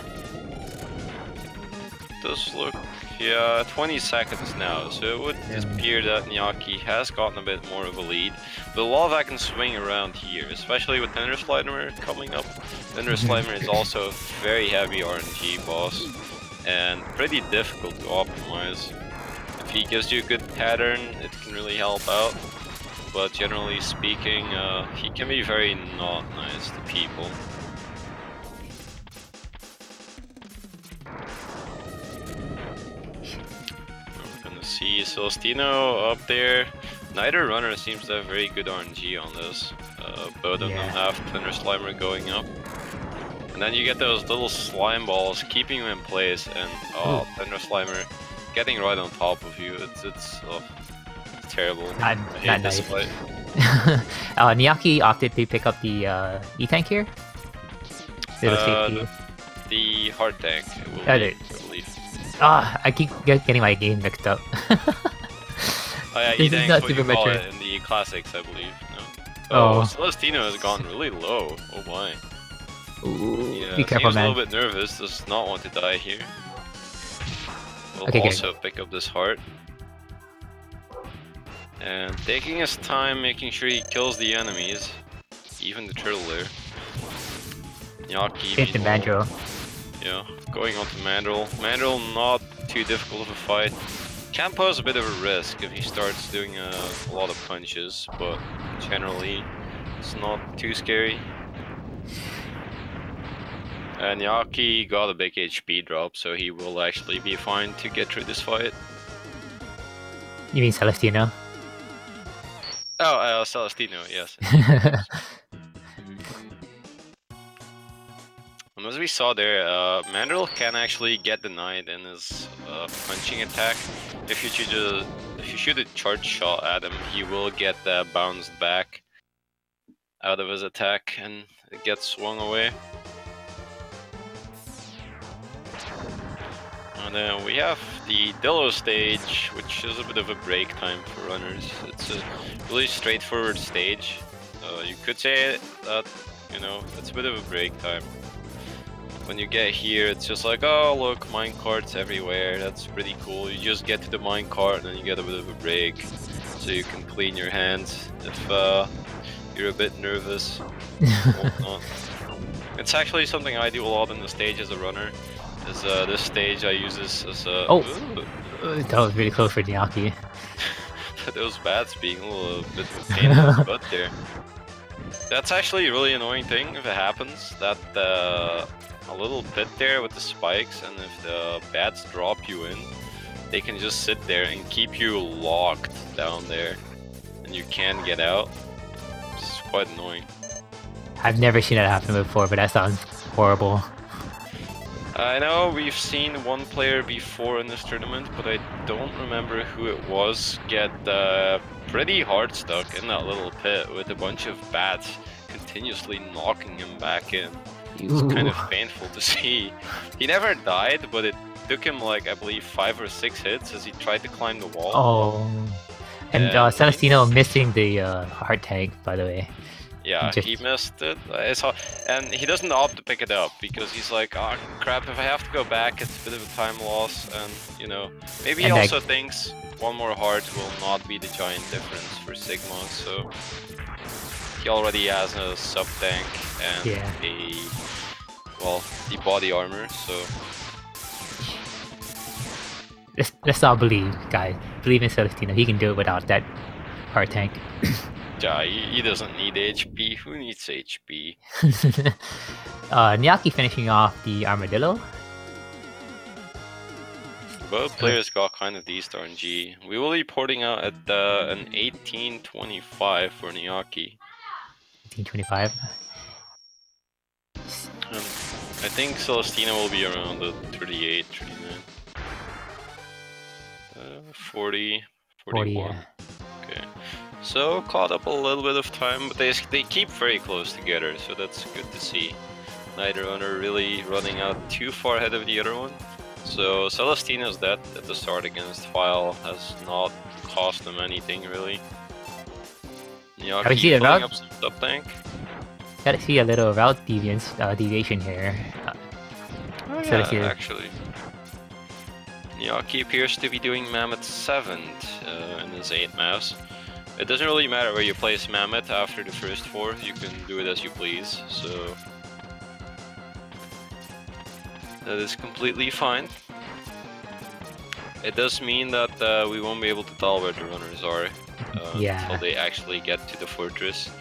It does look, yeah, 20 seconds now, so it would appear that Niakky has gotten a bit more of a lead. But Lava can swing around here, especially with Thunder Slimer coming up. Thunder Slimer is also a very heavy RNG boss, and pretty difficult to optimize. If he gives you a good pattern, it can really help out. But generally speaking, he can be very not nice to people. We're gonna see Celestinno up there. Neither runner seems to have very good RNG on this. Both of them have Thunder Slimer going up. And then you get those little slime balls keeping you in place, and Thunder Slimer getting right on top of you. It's terrible. Not nice. Niakky opted to pick up the E-Tank here. The hard tank, I believe. I keep getting my game mixed up. Oh yeah, E-Tank is what you call it in the classics, I believe. No. Celestinno has gone really low. Oh my. Ooh, yeah, be careful, man. A little bit nervous, does not want to die here. We'll also pick up this heart. And taking his time, making sure he kills the enemies, even the turtle there. Niakky, into Mandrill. Yeah, going on to Mandrill. Mandrill not too difficult of a fight. Can pose a bit of a risk if he starts doing a lot of punches, but generally it's not too scary. And Niakky got a big HP drop, so he will actually be fine to get through this fight. You mean Celestinno? Oh, Celestinno, yes. And as we saw there, Mandrill can actually get denied in his punching attack. If you shoot a charge shot at him, he will get bounced back out of his attack and it gets swung away. And then we have the Dillo stage, which is a bit of a break time for runners. It's a really straightforward stage. You could say that, you know, it's a bit of a break time. When you get here, it's just like, oh look, minecarts everywhere, that's pretty cool. You just get to the minecart and then you get a bit of a break, so you can clean your hands if you're a bit nervous. It's actually something I do a lot in the stage as a runner. Is this stage I use this as a... Oh! That was really close for Niakky. Those bats being a little bit of a pain in the butt there. That's actually a really annoying thing if it happens, that a little pit there with the spikes, and if the bats drop you in, they can just sit there and keep you locked down there, and you can't get out. It's quite annoying. I've never seen that happen before, but that sounds horrible. I know we've seen one player before in this tournament, but I don't remember who it was, get pretty hard stuck in that little pit with a bunch of bats continuously knocking him back in. It's kind of painful to see. He never died, but it took him like, I believe, 5 or 6 hits as he tried to climb the wall. Oh. And Celestinno missing the heart tank, by the way. Yeah, he missed it. And he doesn't opt to pick it up because he's like, oh crap, if I have to go back, it's a bit of a time loss. And, you know, maybe he also thinks one more heart will not be the giant difference for Sigma. So he already has a sub tank and the body armor. So let's all believe, guys. Believe in Celestinno. He can do it without that heart tank. Yeah, he doesn't need HP. Who needs HP? Niakky finishing off the armadillo. Both players got kind of decent RNG. We will be porting out at an 1825 for Niakky. 1825. I think Celestinno will be around the 38, 39. 40, 41. Yeah. Okay. So caught up a little bit of time, but they keep very close together, so that's good to see. Neither runner really running out too far ahead of the other one. So Celestinno's death at the start against File has not cost them anything really. Niakky pulling up some sub tank. Gotta see a little route deviation here. Yeah, actually. Niakky appears to be doing Mammoth 7th in his 8 maps. It doesn't really matter where you place Mammoth after the first 4, you can do it as you please, so that is completely fine. It does mean that we won't be able to tell where the runners are until they actually get to the fortress.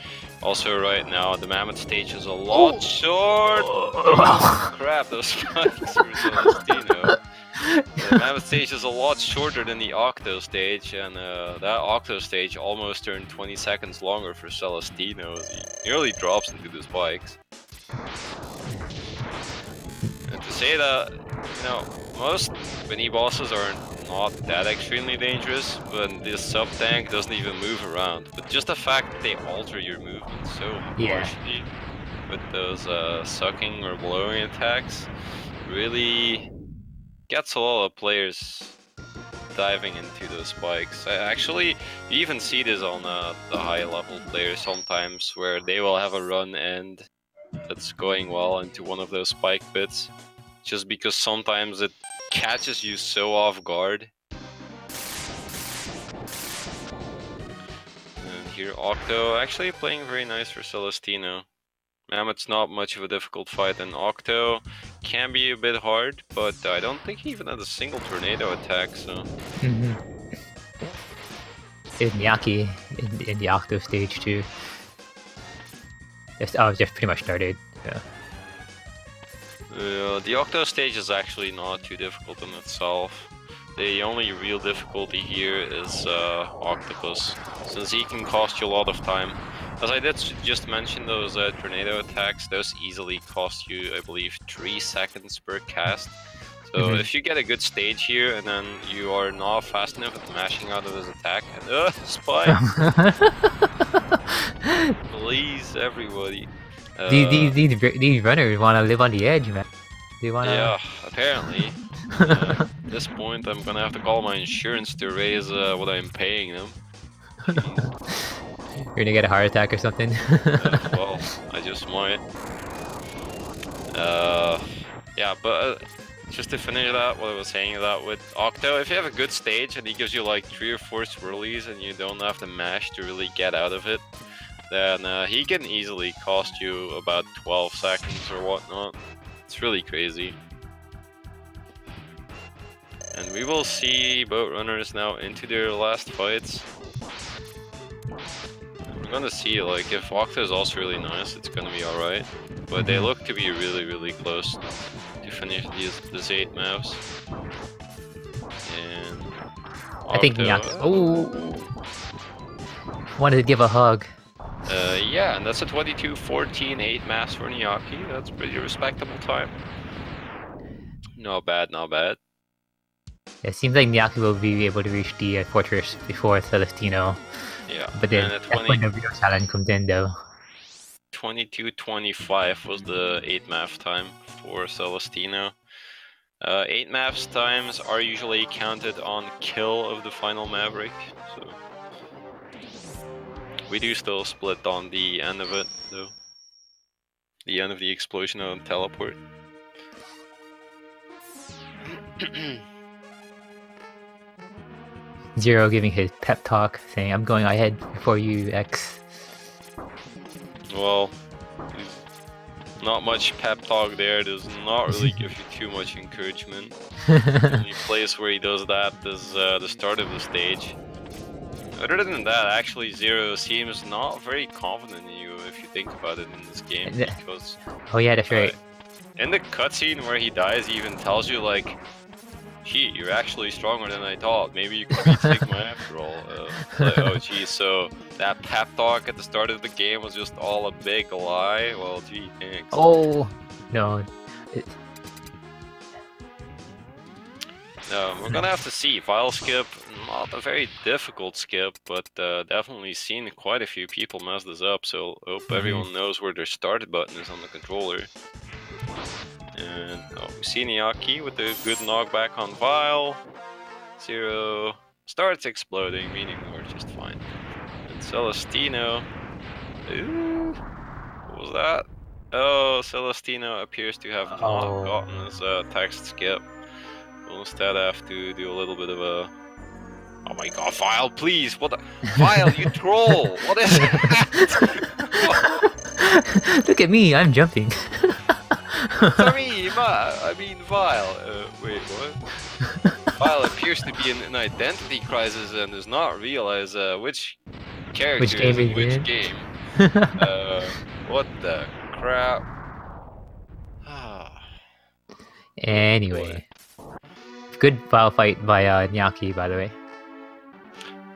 Also right now the Mammoth stage is a lot short! Oh, crap, those spikes for Celestinno. The Mammoth stage is a lot shorter than the Octo stage, and that Octo stage almost turned 20 seconds longer for Celestinno. He nearly drops into the spikes. And to say that, you know, most mini bosses are not that extremely dangerous, but this sub tank doesn't even move around. But just the fact that they alter your movement so harshly with those sucking or blowing attacks really gets a lot of players diving into those spikes. Actually, you even see this on the high level players sometimes, where they will have a run end that's going well into one of those spike pits, just because sometimes it catches you so off guard. And here Octo actually playing very nice for Celestinno. Mammoth's not much of a difficult fight, and Octo can be a bit hard, but I don't think he even had a single tornado attack, so... There's Niakky in the Octo stage too. Just pretty much started. The Octo stage is actually not too difficult in itself. The only real difficulty here is Octopus, since he can cost you a lot of time. As I did just mention, those tornado attacks, those easily cost you, I believe, 3 seconds per cast. So if you get a good stage here and then you are not fast enough at mashing out of his attack, and spike! Please, everybody. These runners want to live on the edge, man. They want to. Yeah, apparently. At this point, I'm gonna have to call my insurance to raise what I'm paying them. You're gonna get a heart attack or something. Well, I just might. Yeah, but just to finish that, what I was saying that with Octo, if you have a good stage and he gives you like 3 or 4 swirlies and you don't have to mash to really get out of it, then he can easily cost you about 12 seconds or whatnot. It's really crazy. And we will see boat runners now into their last fights. I'm gonna see, like, if Octo is also really nice, it's gonna be alright. But they look to be really close to finish these 8 maps. And Octo, I think Niakky. Oh, wanted to give a hug. yeah, and that's a 22-14, 8 maps for Niakky. That's pretty respectable time. Not bad, not bad. It seems like Niakky will be able to reach the fortress before Celestinno. Yeah, But then and that's when the real challenge comes in, though. 22-25 was the 8 map time for Celestinno. 8 maps times are usually counted on kill of the final Maverick, so we do still split on the end of it, though. The end of the explosion on teleport. Zero giving his pep talk, saying, "I'm going ahead before you, X." Well, not much pep talk there. Does not really give you too much encouragement. The only place where he does that is the start of the stage. Other than that, actually, Zero seems not very confident in you if you think about it in this game. Because oh yeah, that's right. in the cutscene where he dies, he even tells you like, "Gee, you're actually stronger than I thought. Maybe you can beat Sigma after all." Like, oh gee, so that pep talk at the start of the game was just all a big lie? Well, gee, thanks. Oh no. No, we're gonna have to see. File skip, not a very difficult skip, but definitely seen quite a few people mess this up, so hope everyone knows where their start button is on the controller. And we see Niakky with a good knockback on Vile. Zero starts exploding, meaning we're just fine. And Celestinno. Ooh, what was that? Oh, Celestinno appears to have not gotten his text skip. We'll instead have to do a little bit of a... Oh my god, Vile, please! What the... Vile, you troll! What is that? Look at me, I'm jumping. I mean Vile. Wait, what? Vile appears to be in an identity crisis and does not realize which character is in which game. What the crap? Anyway. Good Vile fight by Niakky, by the way.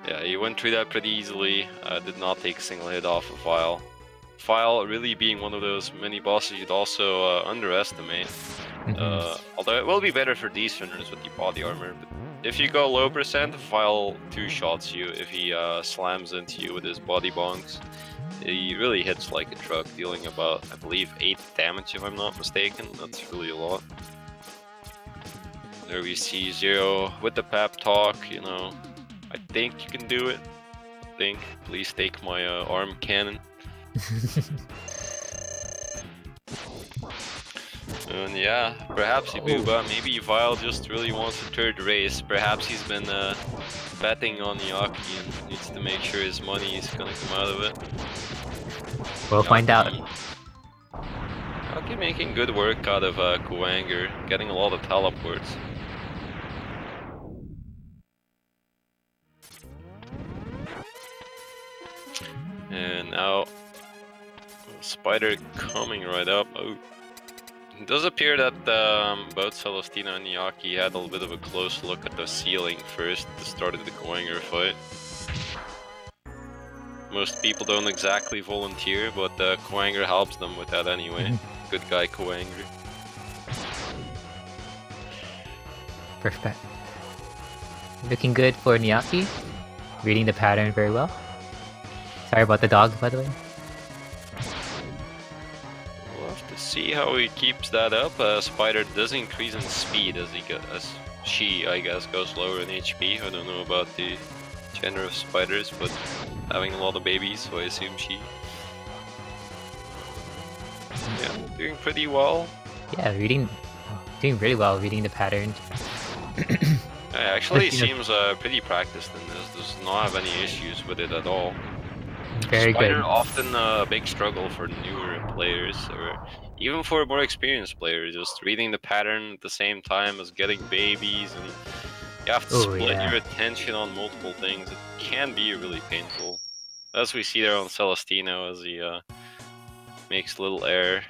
Yeah, he went through that pretty easily. Did not take a single hit off of Vile. Vile really being one of those mini bosses you'd also underestimate. Although it will be better for these runners with the body armor. But if you go low percent, Vile 2-shots you if he slams into you with his body bonks. He really hits like a truck, dealing about, I believe, 8 damage if I'm not mistaken. That's really a lot. There we see Zero with the pep talk, you know. I think you can do it. I think. Please take my arm cannon. And yeah, perhaps Ibuba, maybe Vile just really wants a 3rd race. Perhaps he's been betting on Niakky and needs to make sure his money is gonna come out of it. We'll find out. Niakky making good work out of Kuwanger, getting a lot of teleports. And now, Spider coming right up. Oh. It does appear that both Celestinno and Niakky had a little bit of a close look at the ceiling first at the start of the Kuwanger fight. Most people don't exactly volunteer, but Kuwanger helps them with that anyway. Good guy Kuwanger. Perfect. Looking good for Niakky. Reading the pattern very well. Sorry about the dog, by the way. We'll have to see how he keeps that up. Spider does increase in speed as she, I guess, goes lower in HP. I don't know about the gender of spiders, but having a lot of babies, so I assume she. Yeah, doing pretty well. Yeah, doing really well reading the pattern. Actually, seems pretty practiced in this. Does not have any issues with it at all. Very Spider good. often a big struggle for newer players, or even for more experienced players. Just reading the pattern at the same time as getting babies, and you have to split your attention on multiple things. It can be really painful, as we see there on Celestinno as he makes a little error.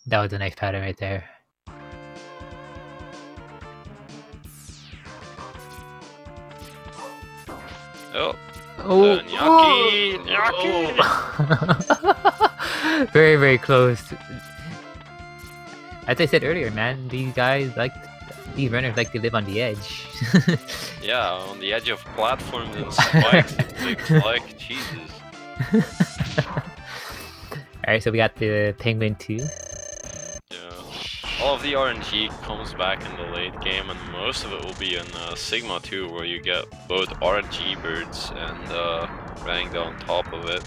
That was a nice pattern right there. Oh, Niakky! Niakky! Very, very close. As I said earlier, man, these runners like to live on the edge. Yeah, on the edge of platforms and spikes, it's like Jesus. Alright, so we got the Penguin too. All of the RNG comes back in the late game, and most of it will be in Sigma 2, where you get both RNG birds and ranked on top of it.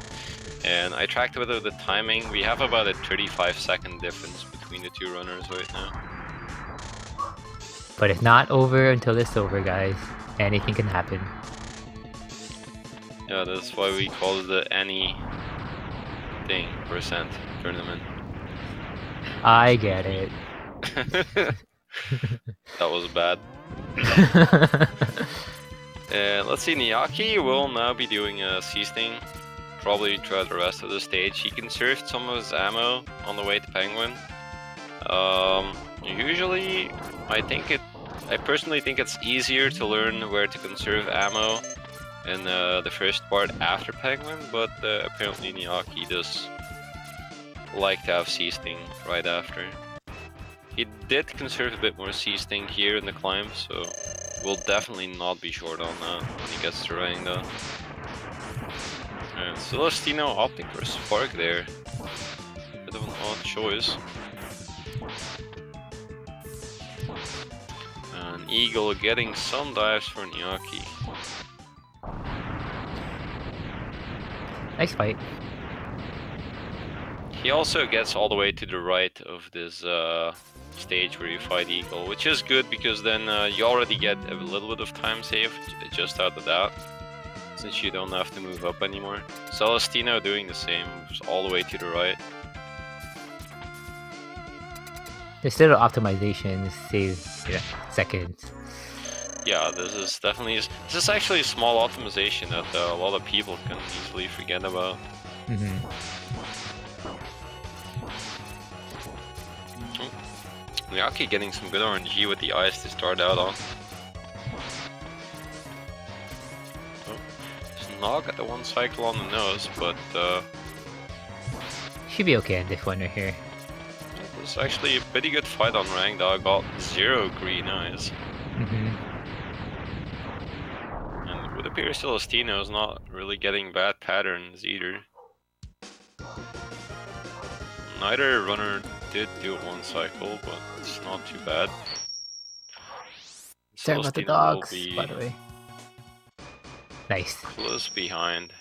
And I tracked a bit of the timing. We have about a 35-second difference between the two runners right now. But it's not over until it's over, guys. Anything can happen. Yeah, that's why we call it the anything % tournament. I get it. That was bad. And let's see, Niakky will now be doing a C-Sting probably throughout the rest of the stage. He conserved some of his ammo on the way to Penguin. Usually, I personally think it's easier to learn where to conserve ammo in the first part after Penguin, but apparently Niakky does like to have C-Sting right after. He did conserve a bit more C-Sting here in the climb, so we'll definitely not be short on that when he gets to rank though. And Celestinno opting for Spark there. Bit of an odd choice. And Eagle getting some dives for Niakky. Nice fight. He also gets all the way to the right of this stage where you fight Eagle, which is good because then you already get a little bit of time saved just out of that, since you don't have to move up anymore. Celestinno doing the same, all the way to the right. There's little optimizations, save seconds. Yeah, this is actually a small optimization that a lot of people can easily forget about. Niakky getting some good RNG with the ice to start out on. Just not got the one cycle on the nose, but should be okay in this one right here. It was actually a pretty good fight on ranked. I got 0 green eyes. And it would appear Celestinno is not really getting bad patterns either. Neither runner did do one cycle, but it's not too bad. Sorry about the dogs, by the way. Nice. Close behind.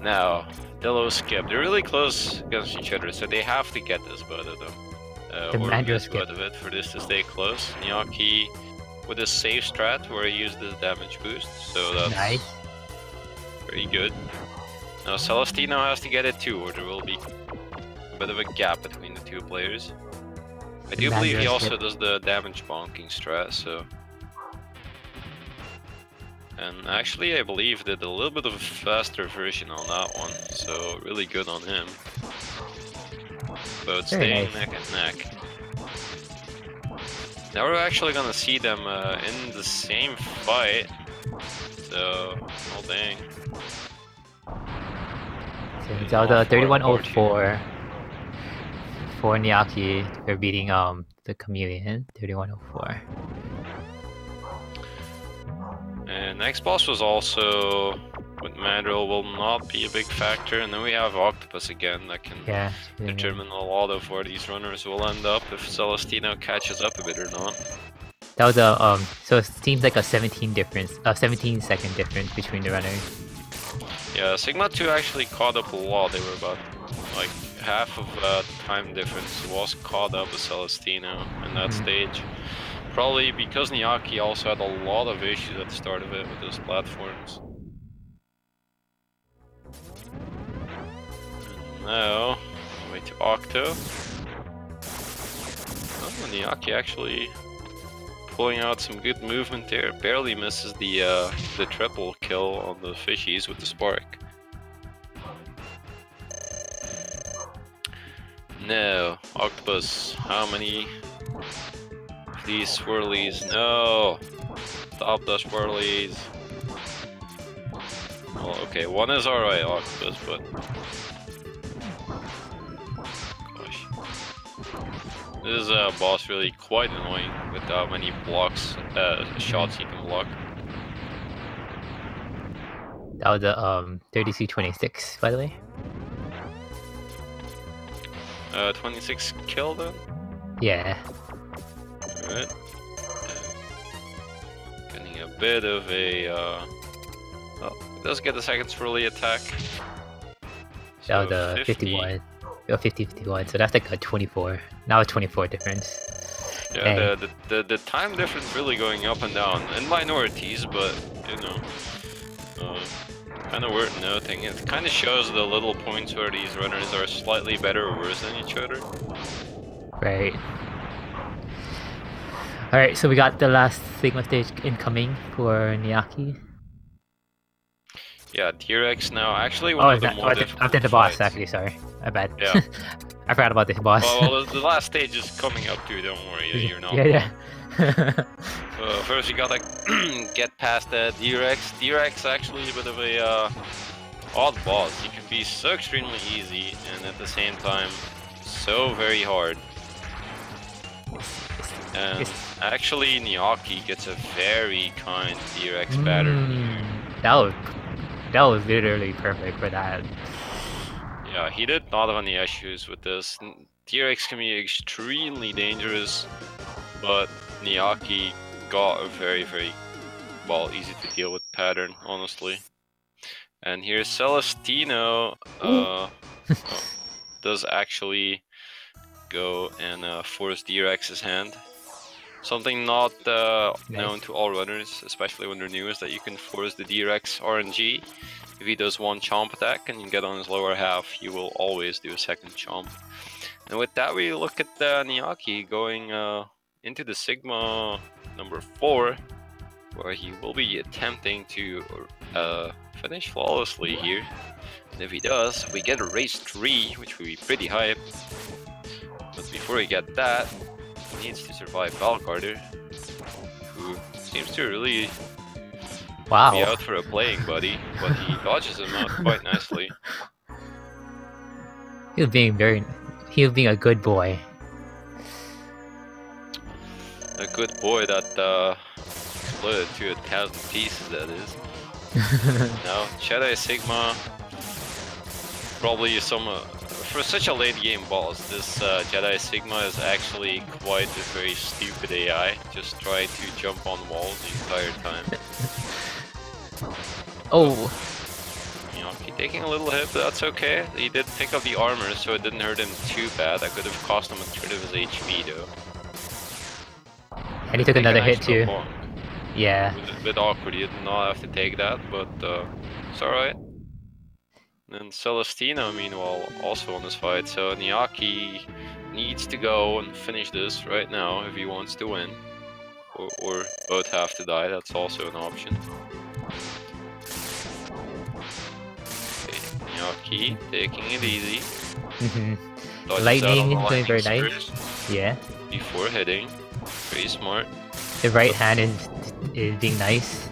Now, Dillo skip. They're really close against each other, so they have to get this both of them. Or miss both of it for this to stay close. Niakky with a safe strat where he used the damage boost, so that's nice. Very good. Now Celestinno has to get it too, or there will be a bit of a gap between the two players. I do believe he also does the damage bonking strat, so... And actually I believe did a little bit of a faster version on that one, so really good on him. But staying neck and neck. Now we're actually gonna see them in the same fight, so... oh dang. So it's out the 3104 for Niakky. They're beating the Chameleon 3104. next boss was also with Mandrill will not be a big factor, and then we have Octopus again that can determine a lot of where these runners will end up if Celestinno catches up a bit or not. That was a so it seems like a 17 second difference between the runners. Yeah, Sigma 2 actually caught up a lot. They were about like half of time difference was caught up with Celestinno in that stage. Probably because Niakky also had a lot of issues at the start of it with those platforms. And now, way to Octo. Oh, Niakky actually pulling out some good movement there. Barely misses the triple kill on the fishies with the spark. No, Octopus, how many? These swirlies, no! Stop the swirlies! Well, okay, one is alright, Octopus, but... Gosh. This is a boss really quite annoying with how many blocks, shots you can block. That was a 32-26, by the way. 26 kill then? Yeah. Alright. Getting a bit of a oh, it does get a second swirly attack. So that was a 51. 50-51, so that's like a 24. Now a 24 difference. Yeah, the time difference really going up and down in minorities, but you know, kind of worth noting. It kind of shows the little points where these runners are slightly better or worse than each other. Right. Alright, so we got the last Sigma stage incoming for Niakky. Yeah, T-Rex now actually one of the more difficult after the boss, fights. actually, sorry. My bad. Yeah. I forgot about this boss. Well, the last stage is coming up too, don't worry, you're not Yeah. first you gotta get past that D-Rex. D-Rex actually a bit of a odd boss. He can be so extremely easy and at the same time so very hard. And actually Niakky gets a very kind D-Rex pattern. That was literally perfect for that. Yeah, he did not have any issues with this. T-Rex can be extremely dangerous, but Niakky got a very, well, easy to deal with pattern, honestly. And here Celestinno does actually go and force D-Rex's hand. Something not known to all runners, especially when they're new, is that you can force the D-Rex RNG. If he does one chomp attack and you get on his lower half, you will always do a second chomp. And with that, we look at Niakky going into the Sigma number 4, where he will be attempting to finish flawlessly here. And if he does, we get a race 3, which will be pretty hype. But before we get that, he needs to survive Valgarder, who seems to really be out for a playing buddy, but he dodges him out quite nicely. He was being a good boy. A good boy that exploded to 1,000 pieces, that is. Now, Jedi Sigma, probably for such a late game boss, this Jedi Sigma is actually quite a very stupid AI. Just try to jump on walls the entire time. Oh! Niakky taking a little hit, but that's okay. He did pick up the armor, so it didn't hurt him too bad. That could have cost him a third of his HP though. And he took another hit too. Yeah. It was a bit awkward, he did not have to take that, but it's alright. And Celestinno, meanwhile, also on this fight, so Niakky needs to go and finish this right now if he wants to win. Or both have to die, that's also an option. Okay, Niakky taking it easy. Lightning is doing very nice. Yeah. Before hitting. Pretty smart. The right hand is being nice.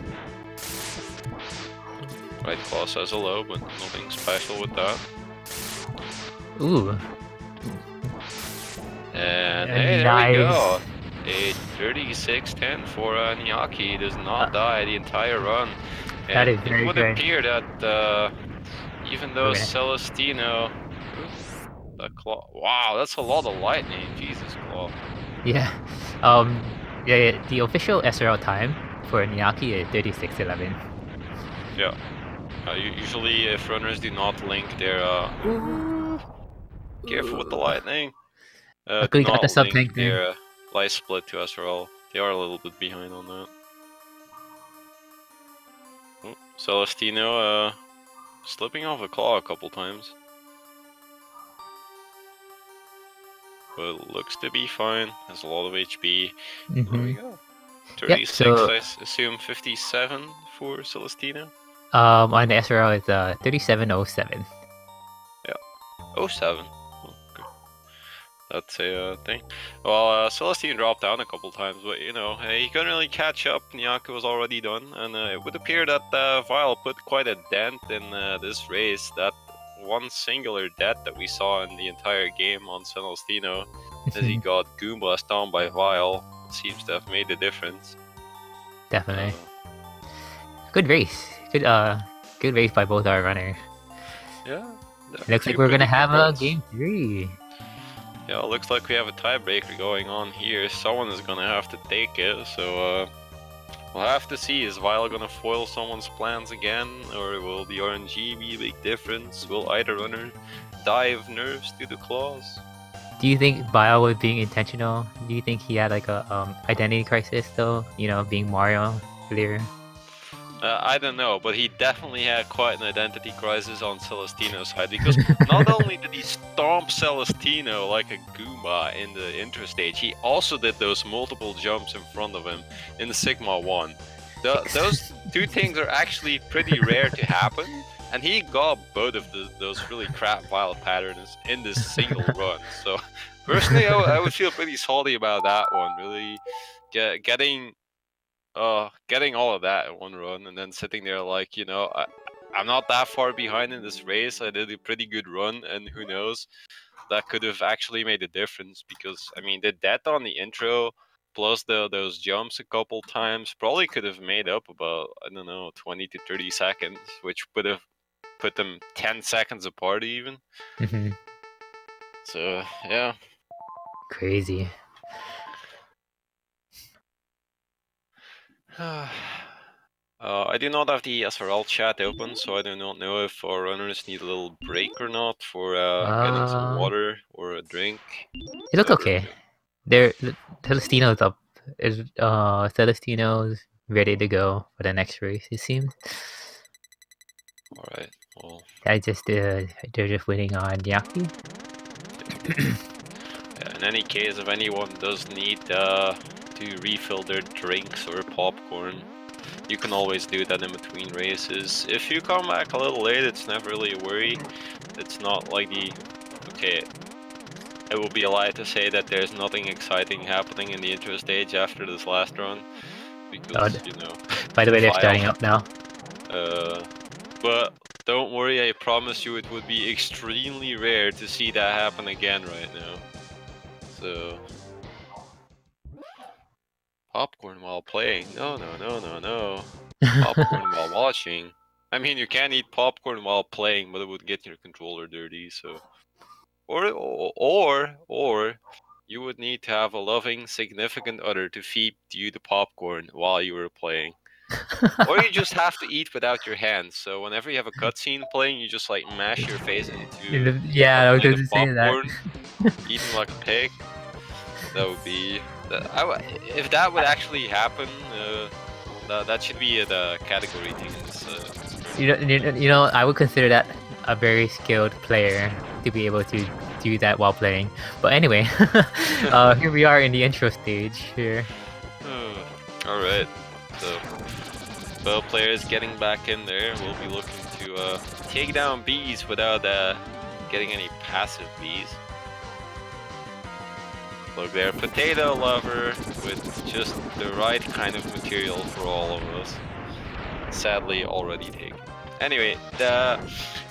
Right claw says hello, but nothing special with that. Ooh. And hey, there we go. a 36-10 for Niakky. He does not die the entire run. And That is very it would good. appear that even though Celestinno... The claw. Wow, that's a lot of lightning. Jesus, claw. Yeah. Yeah, the official SRL time for Niakky is 36:11. Yeah. Usually, if runners do not link their careful with the lightning. Do Luckily got the not sub link tank there. their life split to SRL. They are a little bit behind on that. Oh, Celestinno slipping off a claw a couple times. But looks to be fine. Has a lot of HP. There we go. 36, so, I assume 57 for Celestinno. On the SRL it's 37:07. Yeah. 07. Oh, okay. That's a thing. Well, Celestine dropped down a couple times, but you know, he couldn't really catch up. Niakky was already done, and it would appear that Vile put quite a dent in this race. That one singular death that we saw in the entire game on Celestino, as he got Goombas down by Vile, seems to have made the difference. Definitely. Good race. Good race by both our runners. Yeah. Looks like we're gonna have a game 3. Yeah, it looks like we have a tiebreaker going on here. Someone is gonna have to take it, so we'll have to see. Is Vile gonna foil someone's plans again, or will the RNG be a big difference? Will either runner dive nerves to the claws? Do you think Vile was being intentional? Do you think he had like a identity crisis though? You know, being Mario earlier. I don't know, but he definitely had quite an identity crisis on Celestino's side, because not only did he stomp Celestino like a Goomba in the intro stage, he also did those multiple jumps in front of him in the Sigma 1. Those two things are actually pretty rare to happen, and he got both of those really crap Vile patterns in this single run. So personally, I would feel pretty salty about that one, really getting all of that in one run, and then sitting there like, you know, I'm not that far behind in this race. I did a pretty good run, and who knows, that could have actually made a difference, because I mean the death on the intro plus those jumps a couple times probably could have made up about, I don't know, 20 to 30 seconds, which would have put them 10 seconds apart even. So yeah, crazy. I do not have the SRL chat open, so I do not know if our runners need a little break or not for getting some water or a drink. It looks okay. Celestino's up. Celestino's ready to go for the next race, it seems. Alright, well... they're just waiting on Niakky. Yeah, in any case, if anyone does need to refill their drinks or popcorn, you can always do that in between races. If you come back a little late, it's never really a worry. It's not like the... Okay, it will be a lie to say that there's nothing exciting happening in the intro stage after this last run, because, you know... By the way, they're starting up now. But don't worry, I promise you it would be extremely rare to see that happen again right now. So... Popcorn while playing? No. Popcorn while watching? I mean, you can eat popcorn while playing, but it would get your controller dirty, so... Or you would need to have a loving, significant other to feed you the popcorn while you were playing. Or you just have to eat without your hands, so whenever you have a cutscene playing, you just like mash your face into I was going to say popcorn, that. eating like a pig. That would be... if that would actually happen, that should be the category thing. You know, I would consider that a very skilled player to be able to do that while playing. But anyway, here we are in the intro stage here. Alright, so well, players getting back in there. We'll be looking to take down bees without getting any passive bees. Look there, potato lover with just the right kind of material for all of us. Sadly, already taken. Anyway, the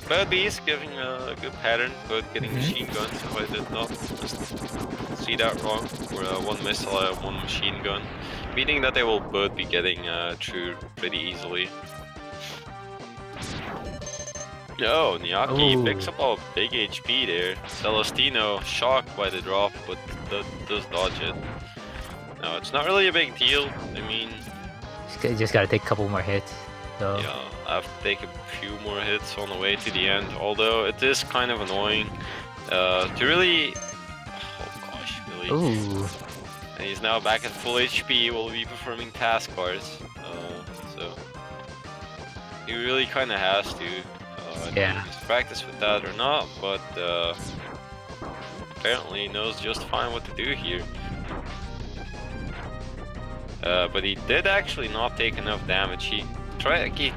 bird bees giving a good pattern, but getting machine guns, so I did not just see that wrong. For one missile and one machine gun, meaning that they will both be getting through pretty easily. Oh, Niakky picks up a big HP there. Celestinno shocked by the drop, but does dodge it. No, it's not really a big deal. I mean, just gotta take a couple more hits. So. Yeah, I have to take a few more hits on the way to the end. Although it is kind of annoying to really. Oh gosh, really. Ooh. And he's now back at full HP. Will be performing task bars. So he really kind of has to. I don't know if he's practiced with that or not, but apparently he knows just fine what to do here. But he did actually not take enough damage. He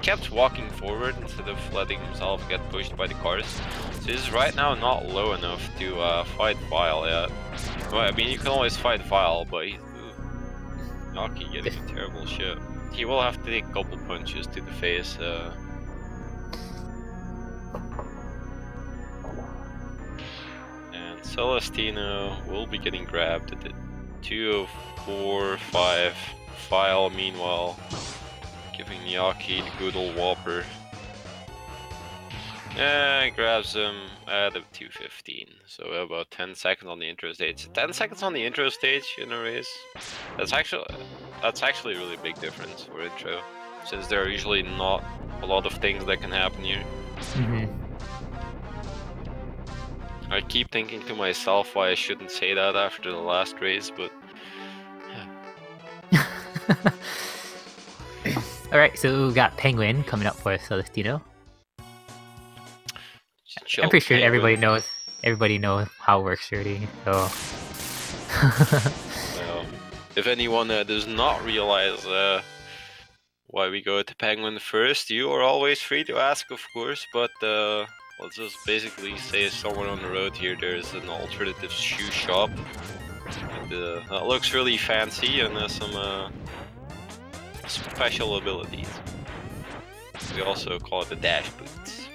kept walking forward instead of letting himself get pushed by the cars. So he's right now not low enough to fight File yet. Well, I mean, you can always fight File, but he's Niakky getting a terrible shit. He will have to take a couple punches to the face. And Celestinno will be getting grabbed at the 204.5. File, meanwhile, giving Niakky the good old whopper. And grabs him at the 215. So about 10 seconds on the intro stage. 10 seconds on the intro stage in a race. That's actually a really big difference for intro, since there are usually not a lot of things that can happen here. I keep thinking to myself why I shouldn't say that after the last race, but Alright, so we got Penguin coming up for Celestinno. I'm pretty sure everybody knows how it works already, so... Well, if anyone does not realize why we go to Penguin first, you are always free to ask, of course, but let's just basically say somewhere on the road here there's an alternative shoe shop. And that looks really fancy and has some special abilities. We also call it the dash boots.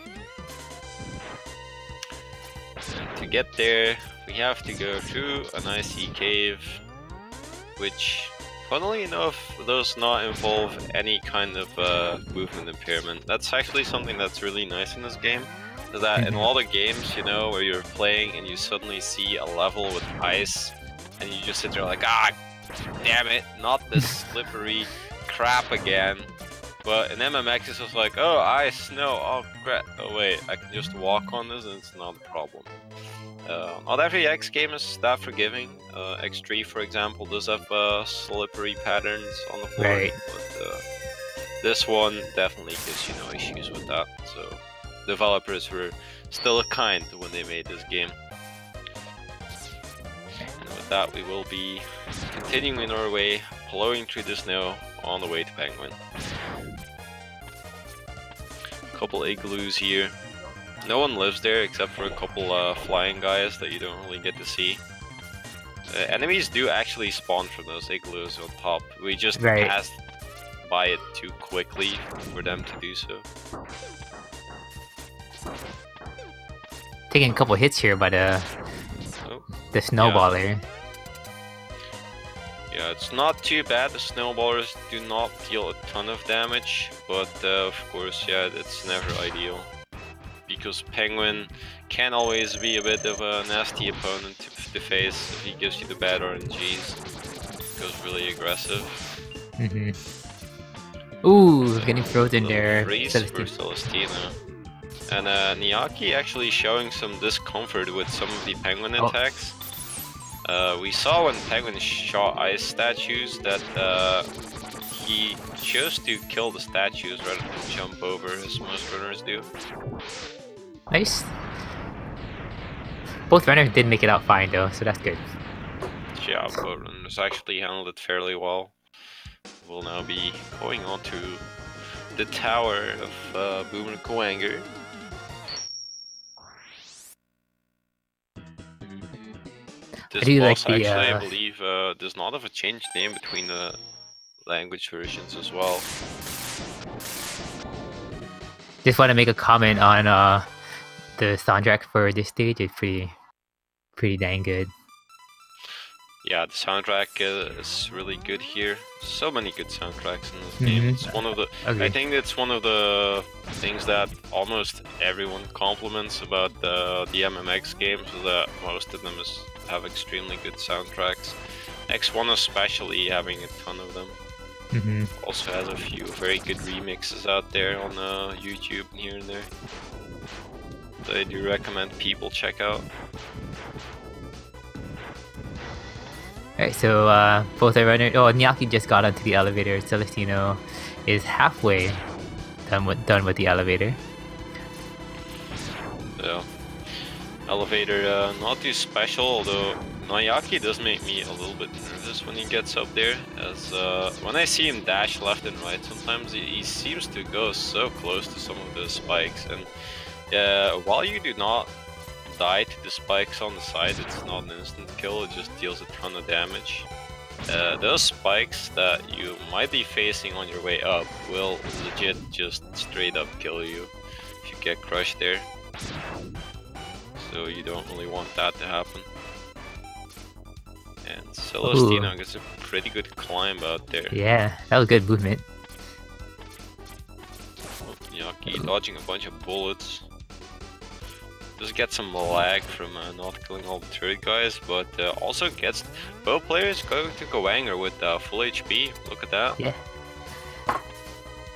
And to get there, we have to go through an icy cave, which, funnily enough, does not involve any kind of movement impairment. That's actually something that's really nice in this game. Is that in a lot of games, you know, where you're playing and you suddenly see a level with ice, and you just sit there like, ah, damn it, not this slippery crap again. But in MMX it's just like, oh, ice, snow, oh crap, oh wait, I can just walk on this and it's not a problem. Not every X game is that forgiving. X3, for example, does have slippery patterns on the floor, right. But this one definitely gives you no issues with that. So developers were still kind when they made this game. And with that, we will be continuing our way, plowing through the snow on the way to Penguin. Couple igloos here. No one lives there except for a couple flying guys that you don't really get to see. Enemies do actually spawn from those igloos on top. We just passed by it too quickly for them to do so. Taking a couple hits here by the snowballer. Yeah, it's not too bad. The snowballers do not deal a ton of damage, but of course, yeah, it's never ideal. Because Penguin can always be a bit of a nasty opponent to face if he gives you the bad RNGs. Goes really aggressive. Ooh, getting frozen there. Freeze for Celestinno. And Niakky actually showing some discomfort with some of the Penguin attacks. We saw when Penguin shot ice statues that he chose to kill the statues rather than jump over as most runners do. Nice. Both runners did make it out fine though, so that's good. Yeah, both runners actually handled it fairly well. We'll now be going on to the tower of Boomer Kuwanger. This boss actually, I believe, does not have a changed name between the language versions as well. Just want to make a comment on the soundtrack for this stage. It's pretty dang good. yeah, the soundtrack is really good here. So many good soundtracks in this game. It's one of the. I think it's one of the things that almost everyone compliments about the MMX games, is that most of them have extremely good soundtracks. X1 especially having a ton of them. Also has a few very good remixes out there on YouTube here and there that I do recommend people check out. Alright, so both are running. Oh, Niakky just got onto the elevator. Celestinno is halfway done with the elevator. Yeah. Elevator, not too special, although Niakky does make me a little bit nervous when he gets up there, as when I see him dash left and right, sometimes he seems to go so close to some of those spikes, and while you do not die to the spikes on the side, it's not an instant kill, it just deals a ton of damage. Those spikes that you might be facing on your way up will legit just straight up kill you if you get crushed there. So you don't really want that to happen. And Celestinno gets a pretty good climb out there. Yeah, that was good movement. Niakky dodging a bunch of bullets. Does get some lag from not killing all the turret guys, but also gets both players going to Gowanger with full HP. Look at that. Yeah.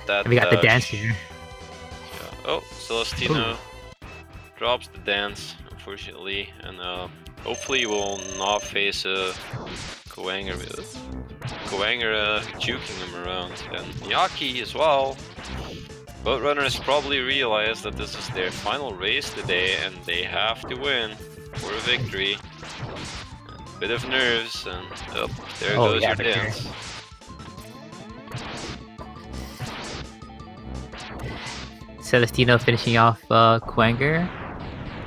That we got the dance here. Yeah. Oh, Celestinno drops the dance, unfortunately, and hopefully we'll not face a Gowanger juking him around, and Niakky as well. Both runners probably realize that this is their final race today and they have to win for a victory. A bit of nerves, and there goes your dance. Sure. Celestinno finishing off Gowanger.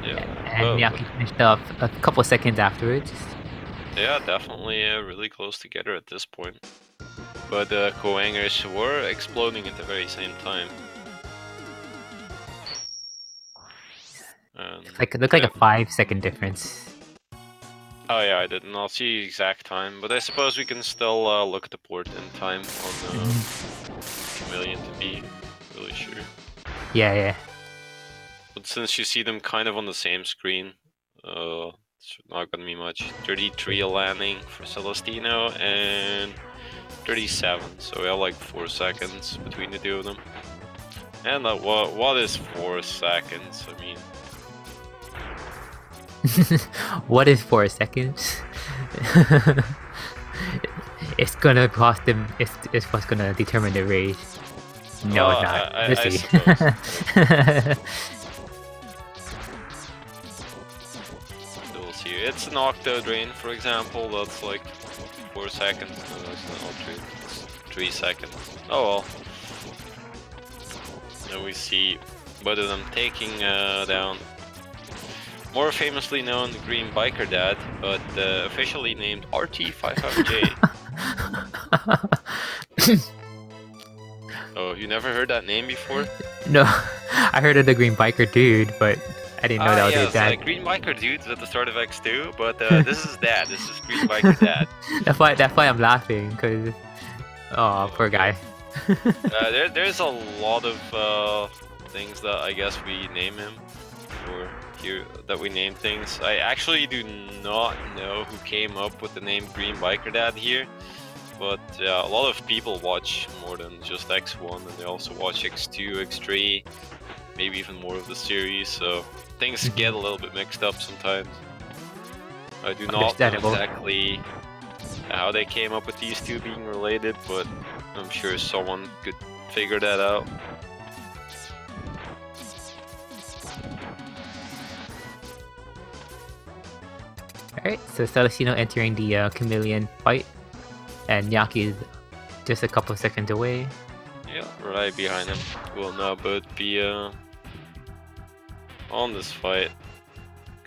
Yeah. And Niakky finished up a couple seconds afterwards. Yeah, definitely really close together at this point. But the Goangers were exploding at the very same time. Looked like a 5-second difference. Oh yeah, I did not see the exact time, but I suppose we can still look at the port in time on Chameleon to be really sure. Yeah. But since you see them kind of on the same screen, it's not gonna be much. 33 a landing for Celestinno and 37, so we have like 4 seconds between the two of them. And what is 4 seconds? I mean, what is 4 seconds? It's gonna cost them. It's what's gonna determine the race. No, it's not. Let's see. We'll see. It's an octo drain, for example. That's like 4 seconds. No, that's not true. It's 3 seconds. Oh well. Now we see both of them taking down. More famously known Green Biker Dad, but officially named RT55J. Oh, you never heard that name before? No, I heard of the Green Biker Dude, but I didn't know that was his dad. Green Biker Dude's at the start of X2, but this is Dad. This is Green Biker Dad. That's why I'm laughing, cause poor guy. There's a lot of things that I guess we name him for. Here that we name things. I actually do not know who came up with the name Green Biker Dad here, but a lot of people watch more than just X1, and they also watch X2, X3, maybe even more of the series, so things get a little bit mixed up sometimes. I do not know exactly how they came up with these two being related, but I'm sure someone could figure that out. Alright, so Celestinno entering the Chameleon fight, and Niakky is just a couple seconds away. Yeah, right behind him. We'll now both be on this fight,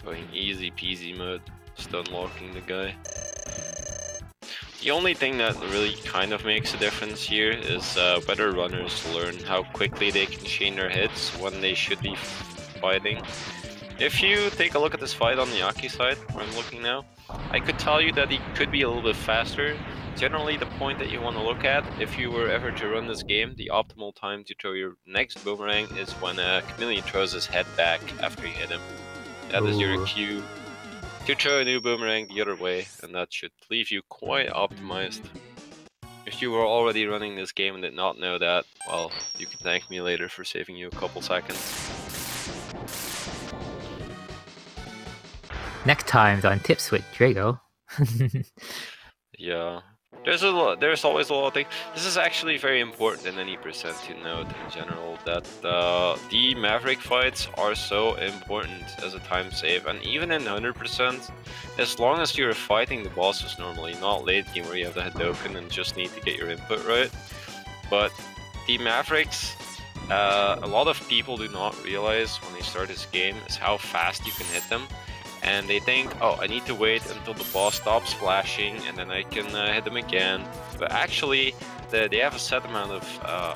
going easy peasy mode, just unlocking the guy. The only thing that really kind of makes a difference here is whether runners learn how quickly they can chain their hits when they should be fighting. If you take a look at this fight on the Niakky side, where I'm looking now, I could tell you that he could be a little bit faster. Generally, the point that you want to look at, if you were ever to run this game, the optimal time to throw your next boomerang is when a chameleon throws his head back after you hit him. That is your cue to throw a new boomerang the other way, and that should leave you quite optimized. If you were already running this game and did not know that, well, you can thank me later for saving you a couple seconds. Next time's on Tips with Drago. Yeah. There's always a lot of things. This is actually very important in any percent to note in general that the Maverick fights are so important as a time save, and even in 100%, as long as you're fighting the bosses normally, not late game where you have the Hadoken and just need to get your input right. But the Mavericks, a lot of people do not realize when they start this game is how fast you can hit them. And they think, oh, I need to wait until the boss stops flashing and then I can hit them again. But actually, they have a set amount of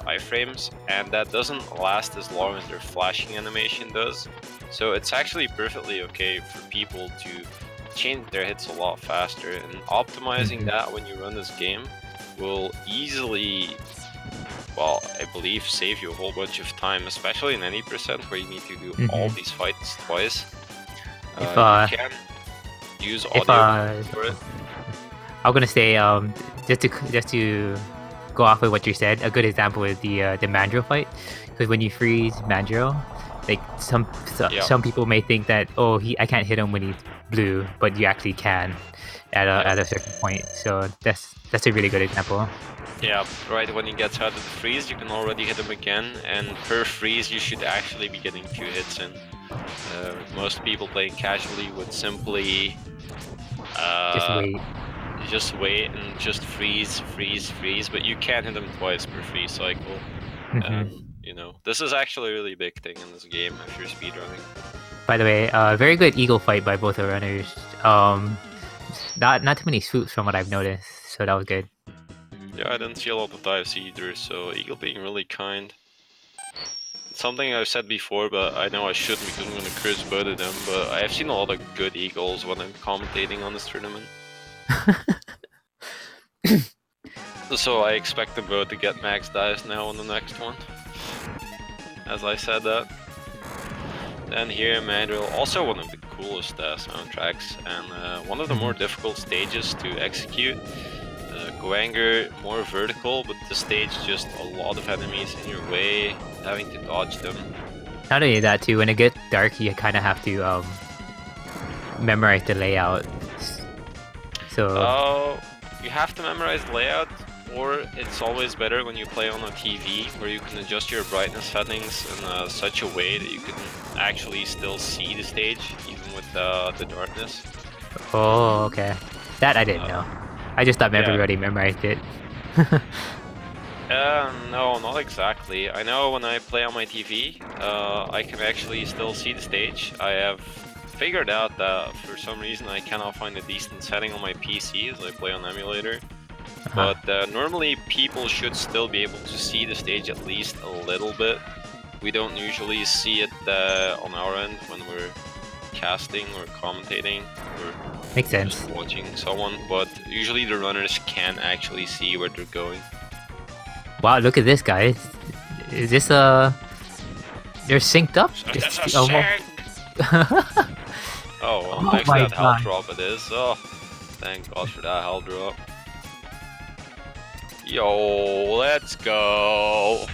iframes, and that doesn't last as long as their flashing animation does. So it's actually perfectly okay for people to change their hits a lot faster, and optimizing that when you run this game will easily, well, I believe save you a whole bunch of time, especially in any percent where you need to do all these fights twice. You can use audio for it. I'm gonna say, just to go off of what you said, a good example is the Mandrill fight, because when you freeze Mandrill, like some people may think that, oh, I can't hit him when he's blue, but you actually can at a certain point. So that's a really good example. Yeah, right when he gets out of the freeze, you can already hit him again, and per freeze you should actually be getting 2 hits in. Most people playing casually would simply just wait and just freeze, but you can hit them twice per freeze cycle. You know, this is actually a really big thing in this game if you're speedrunning. By the way, very good eagle fight by both the runners. Not too many swoops from what I've noticed, so that was good. Yeah, I didn't see a lot of dives either, so Eagle being really kind. Something I've said before, but I know I shouldn't because I'm going to curse both of them, but I have seen a lot of good Eagles when I'm commentating on this tournament. So I expect them both to get max dives now on the next one, as I said that. Then here, Mandrill, also one of the coolest soundtracks, and one of the more difficult stages to execute. Goanger, more vertical, but the stage just a lot of enemies in your way, having to dodge them. Not only that too, when it gets dark, you kind of have to memorize the layout. So you have to memorize the layout, or it's always better when you play on a TV, where you can adjust your brightness settings in such a way that you can actually still see the stage, even with the darkness. Oh, okay. That I didn't know. I just thought everybody memorized it. No, not exactly. I know when I play on my TV, I can actually still see the stage. I have figured out that for some reason I cannot find a decent setting on my PC as I play on emulator. But normally people should still be able to see the stage at least a little bit. We don't usually see it on our end when we're casting or commentating or makes sense. Just watching someone, but usually the runners can actually see where they're going. Wow, look at this, guys. Is this they're synced up? Oh, well, thanks for that health drop it is. Oh, thank God for that health drop. Yo, let's go.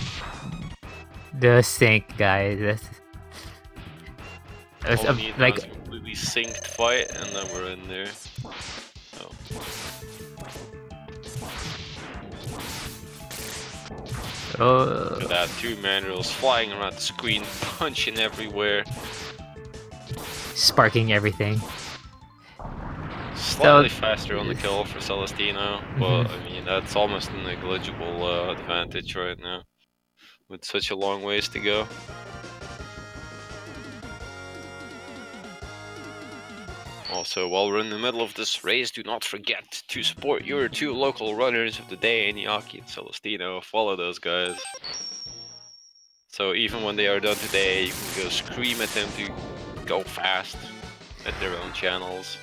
The sync, guys. That's like a completely synced fight, and then we're in there. Oh. Look at that, 2 Mandrills flying around the screen, punching everywhere. Sparking everything. Slightly faster on the kill for Celestinno, but I mean, that's almost a negligible advantage right now, with such a long ways to go. Also, while we're in the middle of this race, do not forget to support your 2 local runners of the day, Niakky and Celestinno. Follow those guys. So even when they are done today, you can go scream at them to go fast at their own channels.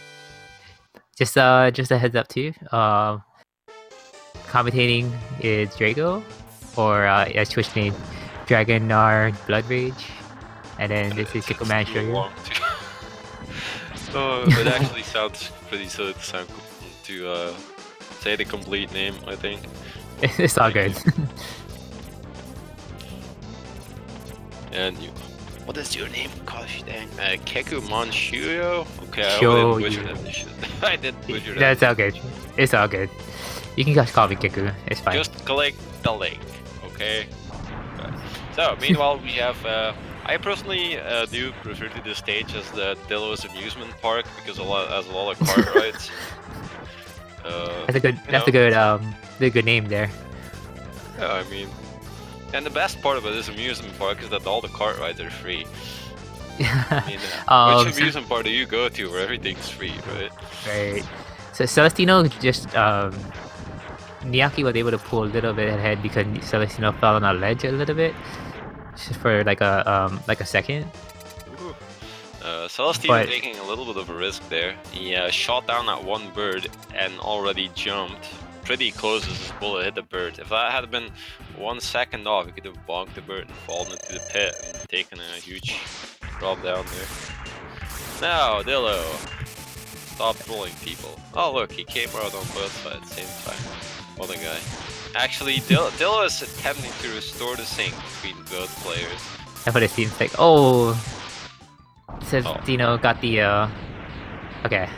just a heads up too. Commentating is Drago, or as Twitch name, Dragonar Blood Rage, and then this is Kikoman Sugar. It actually sounds pretty silly to say the complete name, I think. It's all good. And you, what is your name? Gosh dang. Keku Manshuyo? Okay, Show I didn't butcher that. I did butcher that. That's all good. It's all good. You can just call me Kiku. It's fine. Just click the link, okay? So, meanwhile, we have. I personally do refer to this stage as the Delos Amusement Park because has a lot of cart rides. That's a good name there. Yeah, I mean, and the best part about this amusement park is that all the cart rides are free. I mean, which amusement park do you go to where everything's free, right? Right. So Celestinno just Niakky was able to pull a little bit ahead because Celestinno fell on a ledge a little bit, just for like a second. Celestinno taking a little bit of a risk there. He shot down that one bird and already jumped pretty close as his bullet hit the bird. If that had been 1 second off, he could have bonked the bird and fallen into the pit and taken a huge drop down there. Now, Dillo. Stop trolling people. Oh look, he came out on both sides at the same time. What a guy. Actually, Dillo is attempting to restore the sync between both players. That's what it seems like. Oh! Celestinno got the okay.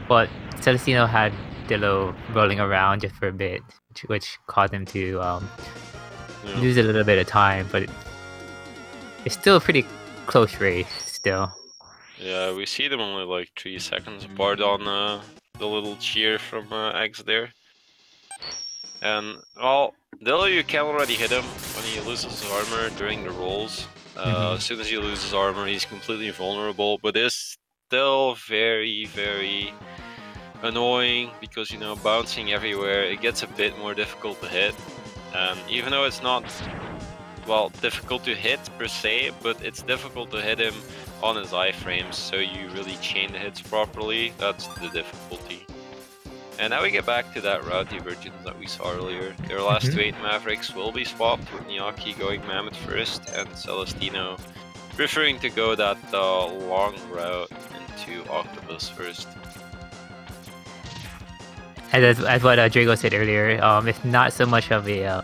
But Celestinno had Dillo rolling around just for a bit, which caused him to lose a little bit of time, but it's still a pretty close race still. Yeah, we see them only like 3 seconds apart on the little cheer from X there. And, well, Dillo, you can already hit him when he loses his armor during the rolls. As soon as he loses armor, he's completely vulnerable, but it's still very, very annoying because, you know, bouncing everywhere, it gets a bit more difficult to hit. And even though it's not, well, difficult to hit per se, but it's difficult to hit him on his iframes, so you really chain the hits properly. That's the difficulty. And now we get back to that route divergence that we saw earlier. Their last 2 8 Mavericks will be swapped, with Niakky going Mammoth first and Celestinno preferring to go that long route into Octopus first. And as what Drago said earlier, it's not so much of a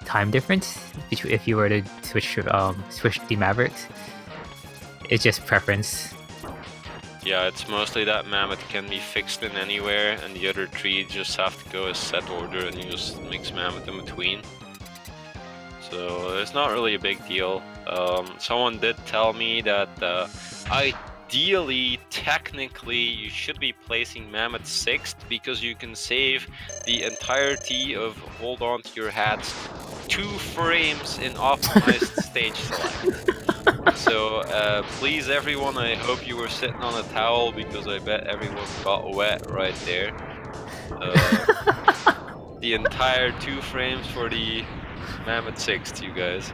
time difference if you were to switch the Mavericks. It's just preference. Yeah, it's mostly that Mammoth can be fixed in anywhere, and the other 3 just have to go as set order, and you just mix Mammoth in between. So it's not really a big deal. Someone did tell me that ideally, technically, you should be placing Mammoth 6th because you can save the entirety of Hold On to Your Hats 2 frames in optimized stage select. So please everyone, I hope you were sitting on a towel because I bet everyone got wet right there. The entire 2 frames for the Mammoth 6th, you guys.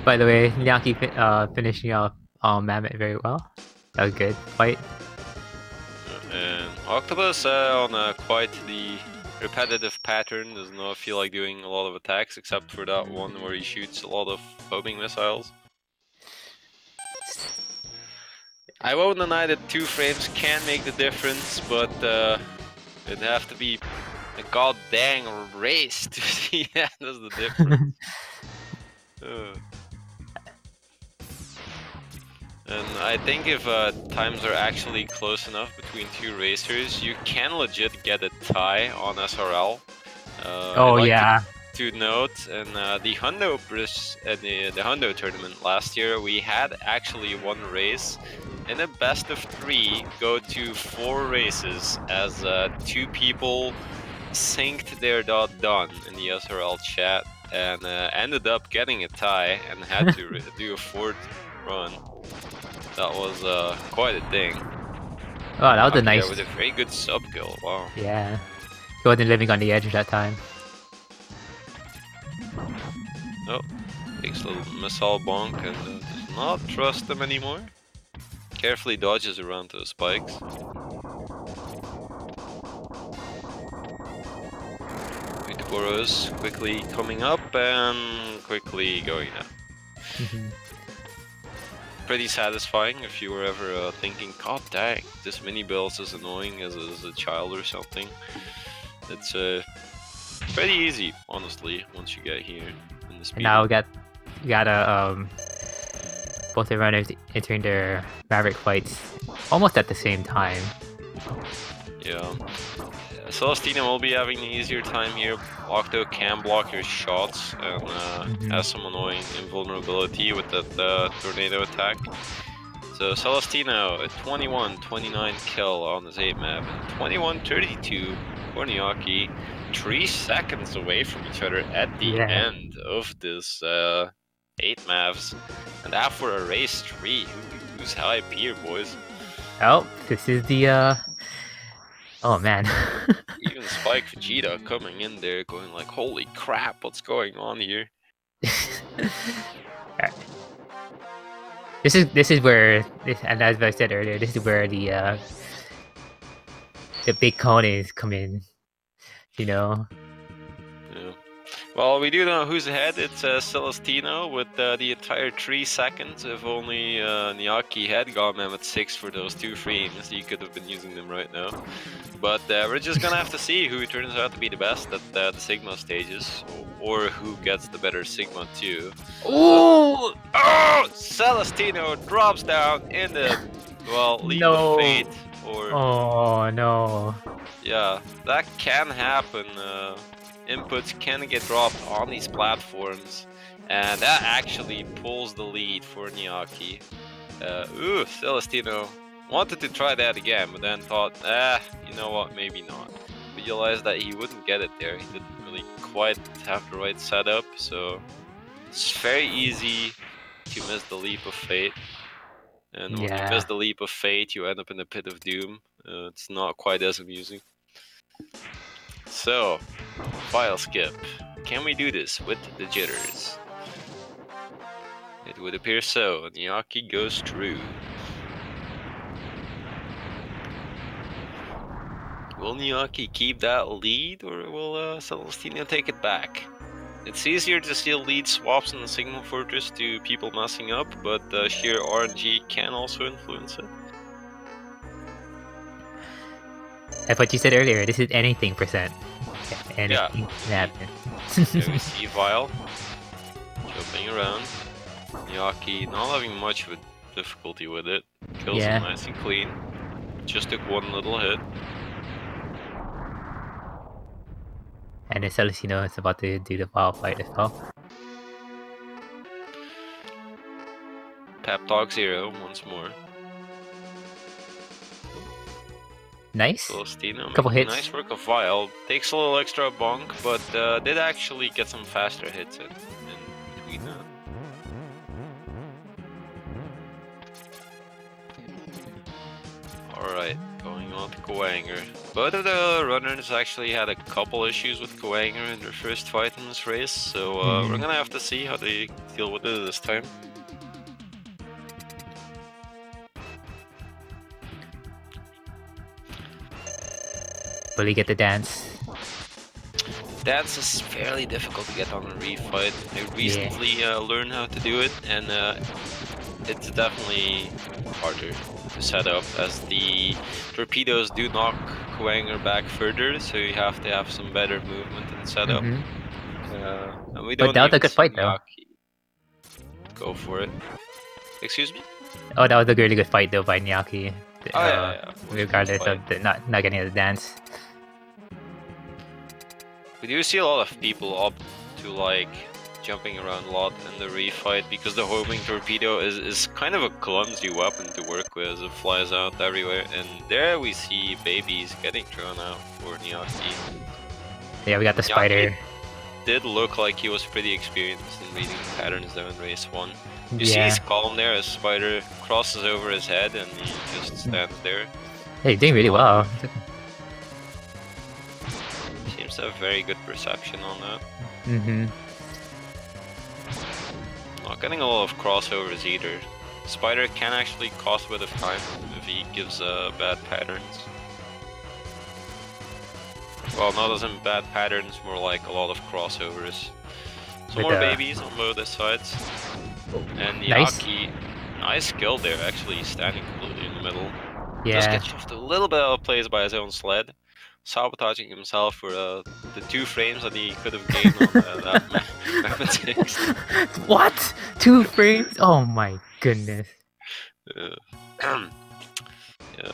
By the way, Niakky finishing off Mammoth very well. That was good fight. And Octopus on quite the repetitive pattern, does not feel like doing a lot of attacks except for that one where he shoots a lot of homing missiles. I won't deny that 2 frames can make the difference, but it'd have to be a god dang race to see that as the difference. And I think if times are actually close enough between 2 racers, you can legit get a tie on SRL. To note, in the Hundo the Hundo tournament last year, we had actually 1 race in a best of 3 go to 4 races as 2 people synced their done in the SRL chat and ended up getting a tie and had to do a 4th run. That was quite a thing. Oh, that was a nice. With a very good sub kill. Wow. Yeah, he wasn't living on the edge at that time. Oh, takes a little missile bonk and does not trust them anymore. Carefully dodges around those spikes. Goros quickly coming up and quickly going down. Pretty satisfying if you were ever thinking, God dang, this mini build is annoying as a child or something. It's pretty easy, honestly, once you get here in the speed. And now we got both the runners entering their Maverick fights almost at the same time. Yeah. Celestinno will be having an easier time here. Octo can block your shots and has some annoying invulnerability with that tornado attack. So Celestinno, a 21-29 kill on his 8 map, and 21-32 for Niakky. 3 seconds away from each other at the end of this 8 maps. And that for a race 3. Who's hype here, boys? Oh, this is the oh man. Even Spike Vegeta coming in there going like, holy crap, what's going on here? This is where, and as I said earlier, this is where the big conies come in, you know. Yeah. Well, we do know who's ahead. It's Celestinno with the entire 3 seconds. If only Niakky had gone at 6 for those 2 frames, he could have been using them right now. But we're just gonna have to see who turns out to be the best at the Sigma stages, or who gets the better Sigma too. Ooh! Oh! Celestinno drops down in the, well, leap of fate. Or, oh no. Yeah, that can happen. Inputs can get dropped on these platforms, and that actually pulls the lead for Niakky. Celestinno wanted to try that again, but then thought, you know what, maybe not. Realized that he wouldn't get it there. He didn't really quite have the right setup, so it's very easy to miss the leap of fate. And when you miss the leap of fate, you end up in the pit of doom. It's not quite as amusing. So, file skip. Can we do this with the jitters? It would appear so. Niakky goes through. Will Niakky keep that lead, or will Celestinno take it back? It's easier to see lead swaps in the Signal Fortress to people messing up, but sheer RNG can also influence it. Like what you said earlier, this is anything percent. Anything can happen. Here we see Vile jumping around. Niakky not having much of a difficulty with it. Kills him nice and clean. Just took one little hit. And then Celestinno is about to do the Vile fight as well. Pep Talk 0 once more. Nice. Celestinno, couple hits. Nice work of Vile. Takes a little extra bonk, but did actually get some faster hits in between that. Alright, going on to Koanger. Both of the runners actually had a couple issues with Koanger in their first fight in this race, so we're gonna have to see how they deal with it this time. Will he get the dance? Dance is fairly difficult to get on a refight. I recently learned how to do it, and it's definitely harder to set up, as the torpedoes do knock Koanger back further, so you have to have some better movement and setup. And we don't. But that was a good fight, though. Go for it. Excuse me? Oh, that was a really good fight, though, by Niakky. Regardless of not getting the dance. We do see a lot of people up to like jumping around a lot in the refight, because the homing torpedo is kind of a clumsy weapon to work with, as it flies out everywhere. And there we see babies getting thrown out for Niakky. Yeah, we got the spider. Did look like he was pretty experienced in reading patterns though in race 1. You see he's calm there as Spider crosses over his head and he just stands there. Hey, he's doing really well. Seems to have very good perception on that. Not getting a lot of crossovers either. Spider can actually cost a bit of time if he gives bad patterns. Well, not as in bad patterns, more like a lot of crossovers. Some With, more babies on both sides. And Nice. Niakky, nice skill there, actually, standing completely in the middle. Yeah. Just gets shoved a little bit out of place by his own sled, sabotaging himself for the 2 frames that he could have gained on that MMX. What? 2 frames? Oh my goodness. Yeah,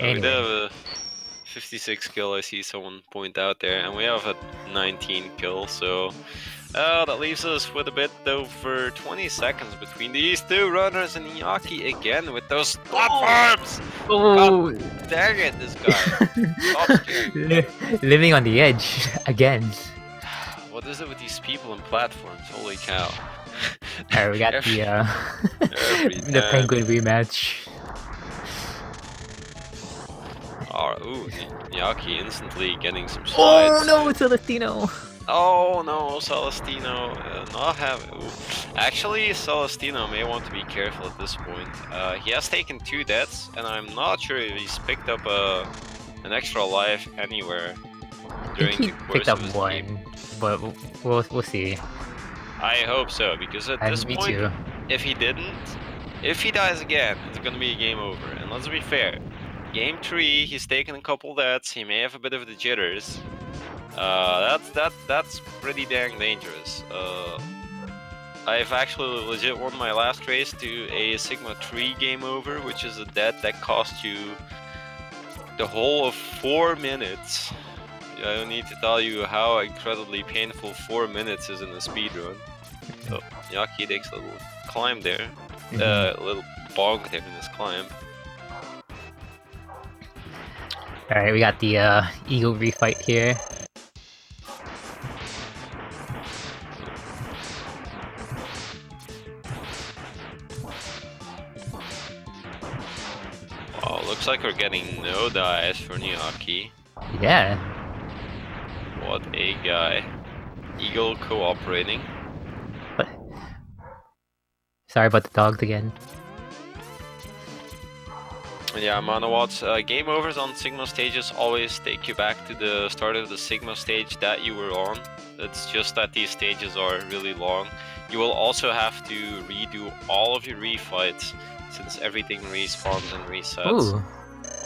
Anyway. we did have a 56 kill, I see someone point out there, and we have a 19 kill, so that leaves us with a bit over 20 seconds between these 2 runners, and Niakky again with those platforms! Oh! God dang it, this guy! Stop scaring. Living on the edge again. What is it with these people and platforms? Holy cow. Alright, we got the penguin rematch. Ooh, Niakky instantly getting some slides. Oh no, Celestinno! Oh no, Celestinno not having. Ooh. Actually, Celestinno may want to be careful at this point. He has taken 2 deaths, and I'm not sure if he's picked up an extra life anywhere during the course picked of up his 1, game. but we'll see. I hope so, because at this point, too. if he didn't, if he dies again, it's gonna be a game over. And let's be fair, game 3, he's taken a couple deaths. He may have a bit of the jitters. That's pretty dang dangerous. I've actually legit won my last race to a Sigma 3 game over, which is a death that cost you the whole of 4 minutes. I don't need to tell you how incredibly painful 4 minutes is in a speedrun. So, Niakky takes a little climb there, a little bonk there in his climb. Alright, we got the Eagle refight here. Wow, looks like we're getting no dies for Niakky. Yeah. What a guy. Eagle cooperating. What? Sorry about the dogs again. Yeah, Monowatts, game overs on Sigma stages always take you back to the start of the Sigma stage that you were on. It's just that these stages are really long. You will also have to redo all of your refights since everything respawns and resets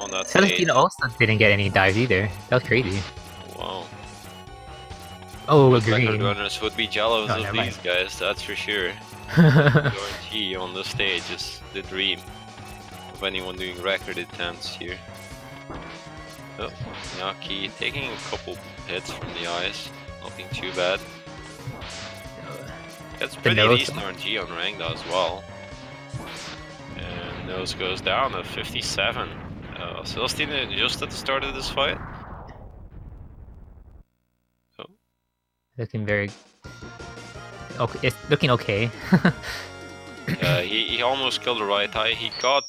on that stage. Celestinno also didn't get any dives either. That was crazy. Wow. Oh, Record green. runners would be jealous Oh, of never these mind. guys, that's for sure. Guarantee on the stage is the dream of anyone doing record attempts here. Oh, Niakky taking a couple hits from the eyes, nothing too bad. That's pretty nose. decent RNG on ranked as well. And nose goes down at 57. Celestinno just at the start of this fight. Looking very... Okay, it's looking okay. He almost killed the right eye. He got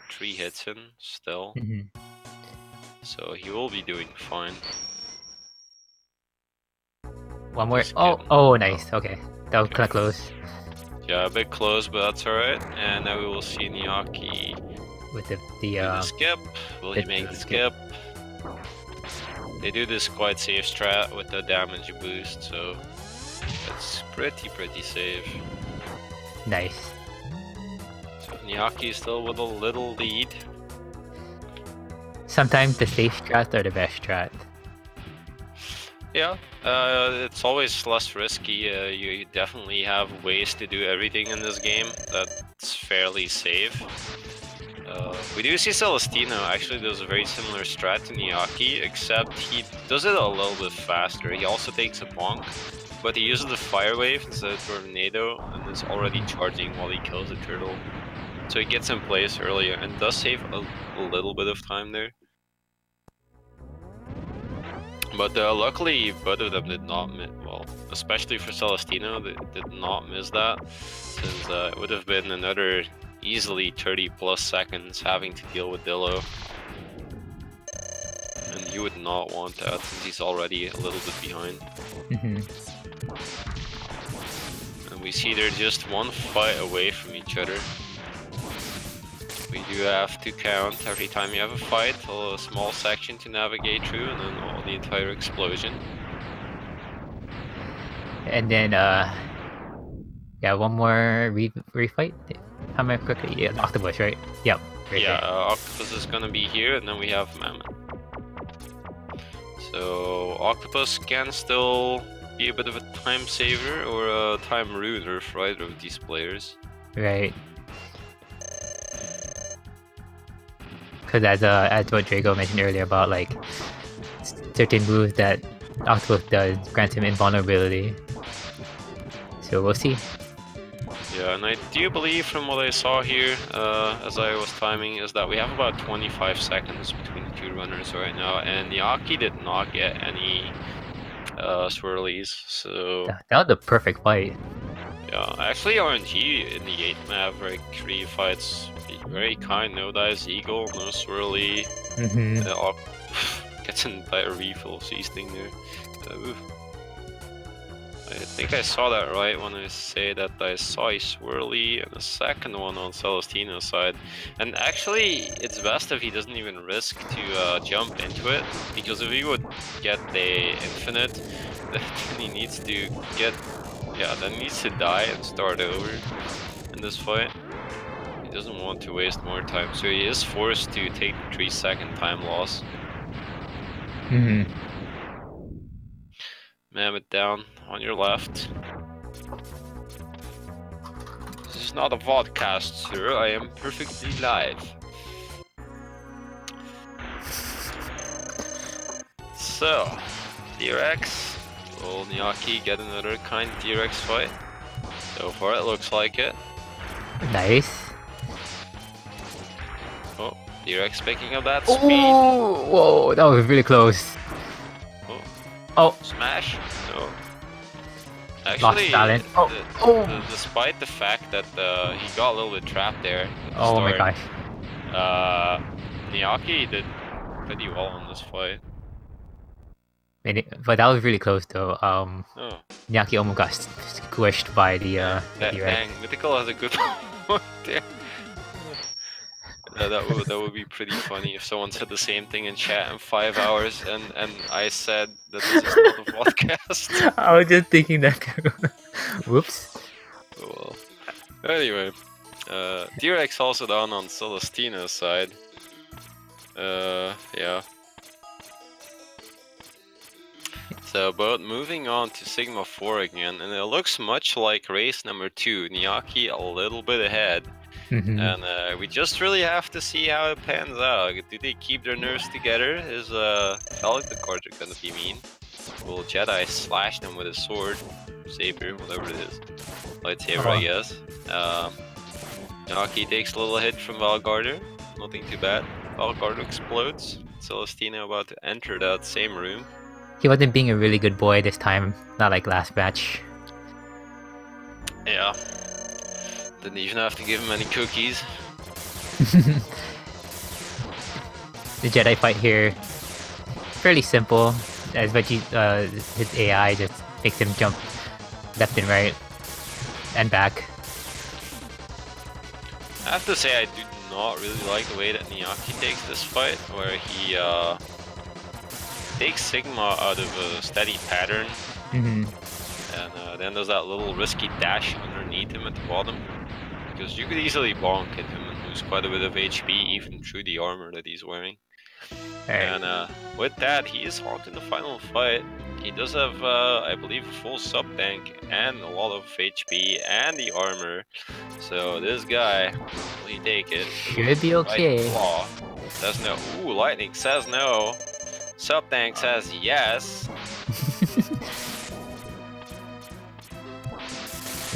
3 hits in still. So he will be doing fine. One more. Just Oh, kidding. oh, nice. Okay, that was kind of close. Yeah, a bit close, but that's alright. And now we will see Niakky With the do the skip. Will he hit make the the skip? They do this quite safe strat with the damage boost, so it's pretty safe. nice. So Niakky is still with a little lead. Sometimes the safe strats are the best strat. Yeah, it's always less risky. You definitely have ways to do everything in this game that's fairly safe. We do see Celestinno actually does a very similar strat to Niakky, except he does it a little bit faster. He also takes a bonk, but he uses the fire wave instead of tornado and is already charging while he kills the turtle. So he gets in place earlier and does save a little bit of time there. But luckily, both of them did not miss. Well, especially for Celestinno, they did not miss that, since it would have been another easily 30 plus seconds having to deal with Dillo. And you would not want that, since he's already a little bit behind. And we see they're just one fight away from each other. we do have to count every time you have a fight, a small section to navigate through, and then all the entire explosion. And then, yeah, one more refight. How am I quickly? Yeah, Octopus, right? Yep. Right Yeah, there. Octopus is gonna be here, and then we have Mammoth. So Octopus can still be a bit of a time saver or a time ruiner for either of these players. Right. Because as what Drago mentioned earlier about like certain moves that Octopus does grant him invulnerability. So we'll see. Yeah, and I do believe from what I saw here, as I was timing, is that we have about 25 seconds between the two runners right now, and Niakky did not get any swirlies, so... That was the perfect fight. Yeah, actually RNG in the 8th Maverick 3 fights very kind, no dice eagle, no swirly, gets an entire refill of seasoning there. I think I saw that right when I say that I saw a swirly and a second one on Celestinno's side. And actually, it's best if he doesn't even risk to jump into it, because if he would get the infinite, then he needs to get... Yeah, then he needs to die and start over in this fight. He doesn't want to waste more time, so he is forced to take the 3-second time loss. Mammoth down on your left. This is not a vodcast, sir. I am perfectly live. So, T-Rex. Will Niakky get another kind T-Rex fight? So far it looks like it. Nice. Oh, T-Rex picking up that speed. Oh, whoa, that was really close. Oh. Smash? No. Actually, despite the fact that he got a little bit trapped there. Oh my gosh. Niakky did pretty well on this fight. But that was really close though. Niakky almost got squished by the dang, Mythical has a good point there. That would be pretty funny if someone said the same thing in chat in 5 hours and I said that this is not a podcast. I was just thinking that too. Whoops. Oh, well. Anyway, T-Rex also down on Celestinno's side. Yeah. So, but moving on to Sigma 4 again, and it looks much like race number 2. Niakky a little bit ahead. And we just really have to see how it pans out. Do they keep their nerves together? Is Phallic cards are gonna be mean? Will Jedi slash them with a sword? Saber, whatever it is. Lightsaber, I guess. Niakky takes a little hit from Valgarder. Nothing too bad. Valgarder explodes. Celestinno about to enter that same room. He wasn't being a really good boy this time, not like last match. Yeah. Didn't even have to give him any cookies. The Jedi fight here, fairly simple, as Veggie, his AI just makes him jump left and right, and back. I have to say I do not really like the way that Niakky takes this fight, where he takes Sigma out of a steady pattern, and then there's that little risky dash underneath him at the bottom. Because you could easily bonk at him and lose quite a bit of HP even through the armor that he's wearing. And with that, he is on to the final fight. He does have, I believe, a full sub tank and a lot of HP and the armor. So this guy, will he take it? Should be okay. Claw says no. Ooh, Lightning says no. Sub tank says yes.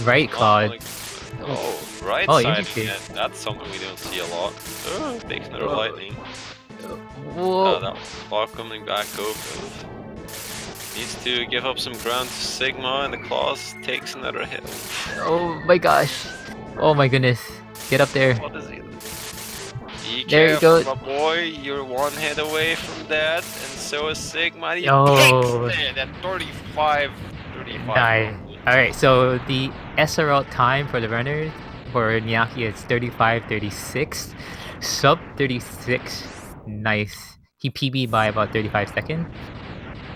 Right, Claude. Oh, right side again. That's something we don't see a lot. Oh, takes another lightning. Whoa. That claw coming back over. Needs to give up some ground to Sigma, and the claws takes another hit. Oh my gosh. Oh my goodness. Get up there. What is he? Be There you go. careful, my boy. You're one hit away from that, and so is Sigma. He Oh. takes it at 35. Nice. Alright, so the SRL time for the runners for Niakky is 35-36. Sub 36. Nice. He PB by about 35 seconds.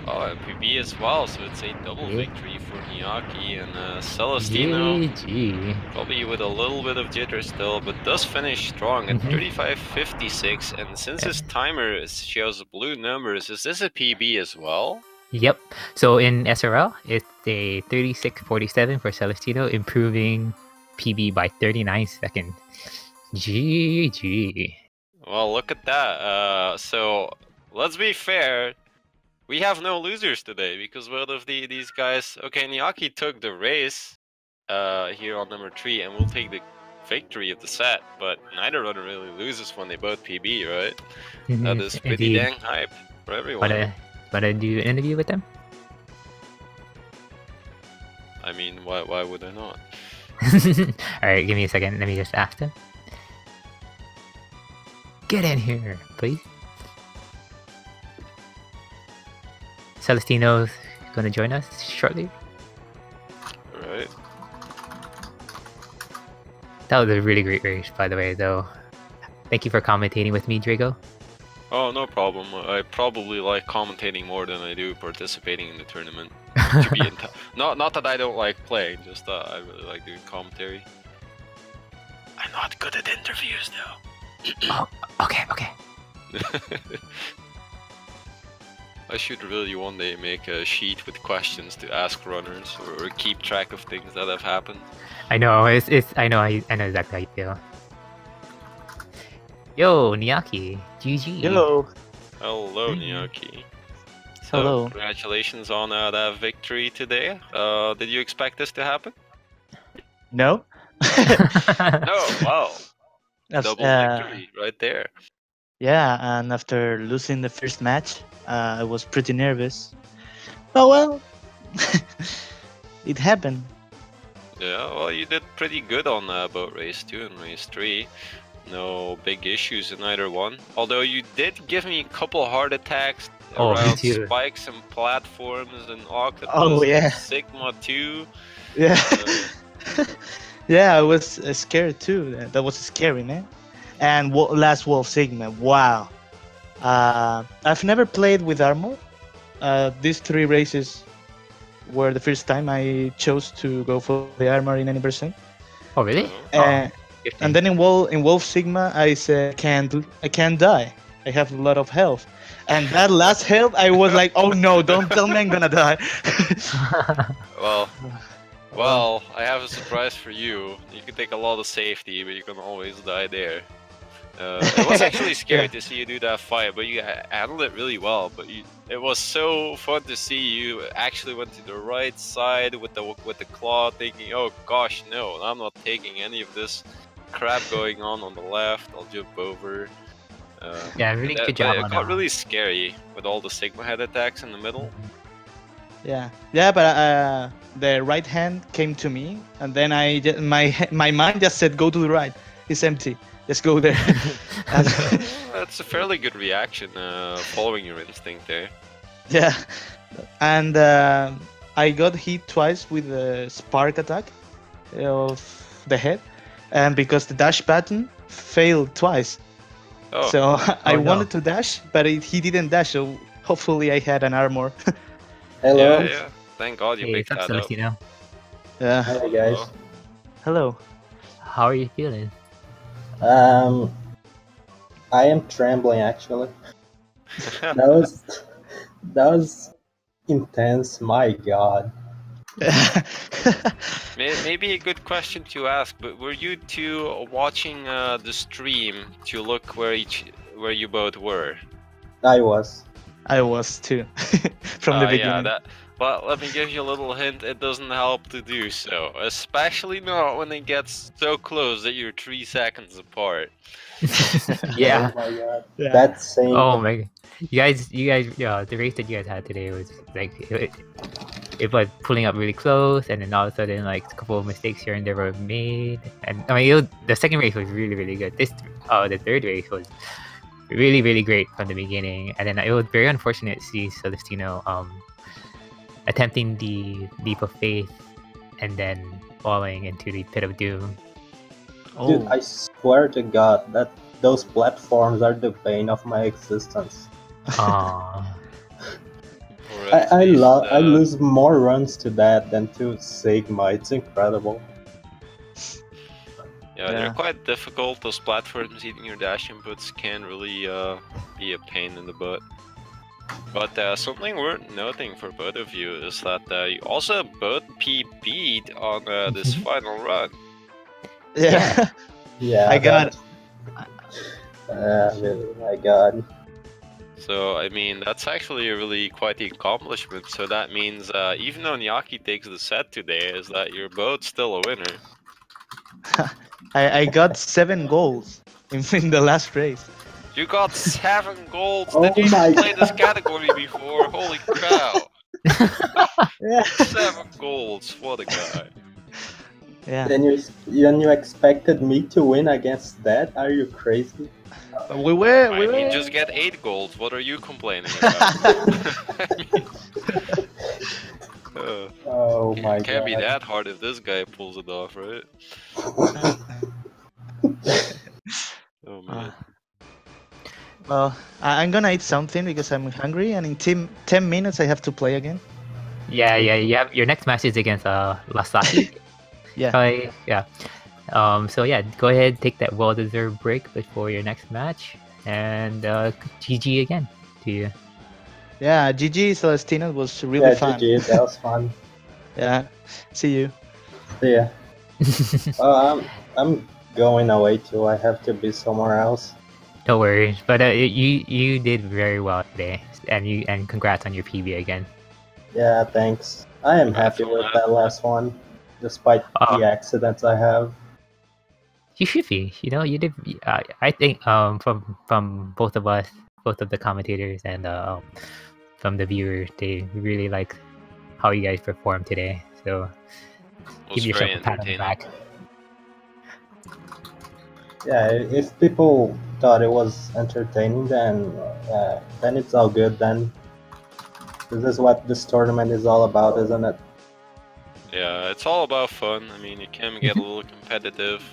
Oh, and PB as well, so it's a double victory for Niakky and Celestinno. GG. Probably with a little bit of jitter still, but does finish strong at 35.56. And since his timer shows blue numbers, is this a PB as well? Yep. So in SRL, it's a 36.47 for Celestinno, improving PB by 39 seconds. GG. Well, look at that. So let's be fair. We have no losers today because one of these guys. Okay, Niakky took the race here on number 3, and we'll take the victory of the set. But neither runner really loses when they both PB, right? That is pretty dang hype for everyone. But I do an interview with them. I mean, why would I not? Alright, give me a second. Let me just ask them. Get in here, please. Celestino's gonna join us shortly. Alright. That was a really great race, by the way, though. Thank you for commentating with me, Drago. Oh, no problem. I probably like commentating more than I do participating in the tournament. To be not that I don't like playing, just that I really like doing commentary. I'm not good at interviews, though. Oh, okay. I should really one day make a sheet with questions to ask runners or keep track of things that have happened. I know, I know exactly how you feel. Yo, Niakky, GG. Hello. Hello, Niakky. So, Hello. congratulations on that victory today. Did you expect this to happen? No. No, wow. That's, Double victory right there. Yeah, and after losing the first match, I was pretty nervous. Oh well, it happened. Yeah, well, you did pretty good on boat race 2 and race 3. No big issues in either one. Although you did give me a couple heart attacks around spikes and platforms and octopus. Oh yeah. And Sigma 2. Yeah. Yeah, I was scared too. That was scary, man. And last Wolf Sigma, wow. I've never played with armor. These 3 races were the first time I chose to go for the armor in any percent. Oh really? And then in Wolf Sigma, I said I can't die. I have a lot of health. And that last health, I was like, oh no, don't tell me I'm gonna die. Well, I have a surprise for you. You can take a lot of safety, but you can always die there. It was actually scary to see you do that fight, but you handled it really well. But it was so fun to see you actually went to the right side with the claw, thinking, "Oh gosh, no, I'm not taking any of this crap going on the left. I'll jump over." Yeah, really good job. It got really scary with all the Sigma head attacks in the middle. Yeah, but the right hand came to me, and then my mind just said, "Go to the right. It's empty. Just go there." That's a fairly good reaction, following your instinct there. Yeah, and I got hit twice with the spark attack of the head, and because the dash button failed twice. Oh. So I wanted to dash, but he didn't dash. So hopefully I had an armor. Hello. Yeah. Thank God you picked that up. Yeah. Hi guys. Hello. How are you feeling? I am trembling actually. That was intense. My God. Maybe a good question to ask, but were you two watching the stream to look where you both were? I was. I was too, from the beginning. Yeah, but let me give you a little hint, it doesn't help to do so. Especially not when it gets so close that you're 3 seconds apart. Yeah. Oh my God. Yeah. That's same. Oh my god. You guys, yeah, the race that you guys had today was like, it was pulling up really close, and then all of a sudden, like, a couple of mistakes here and there were made. And I mean, the second race was really, really good. The third race was really, really great from the beginning. And then it was very unfortunate to see Celestinno attempting the leap of faith and then falling into the pit of doom. Dude, Oh, I swear to God that those platforms are the bane of my existence. Aw. Or at least, I lose more runs to that than to Sigma. It's incredible. yeah, they're Yeah. quite difficult. Those platforms eating your dash inputs can really be a pain in the butt. But something worth noting for both of you is that you also both PB'd on this final run. Yeah. Yeah, I got. really, my God. So, I mean, that's actually a really quite the accomplishment. So that means even though Niakky takes the set today, is that you're both still a winner. I got 7 goals in the last race. You got 7 golds. Oh Did you my play this God. category before? Holy cow! Yeah. 7 golds. What a guy. Yeah. Then you expected me to win against that? Are you crazy? We were. I mean, just get 8 golds. What are you complaining about? Oh my It can't be God. that hard if this guy pulls it off, right? Oh man. Well, I'm gonna eat something because I'm hungry, and in 10 minutes I have to play again. Yeah. Your next match is against Lasaki. Yeah. Yeah. So yeah, go ahead, take that well-deserved break before your next match, and GG again to you. Yeah. GG Celestinno was really Yeah, fun. GG, that was fun. Yeah. See you. See ya. I'm going away too. I have to be somewhere else. Don't worry, but you did very well today, and congrats on your PB again. Yeah, thanks. I am happy with that last one, despite the accidents I have. You should be. You know, you did. I think from both of us, both of the commentators, and from the viewers, they really like how you guys performed today. So give yourself a pat on the back. Yeah, if people thought it was entertaining, then it's all good. Then this is what this tournament is all about, isn't it? Yeah, it's all about fun. I mean, it can get a little competitive.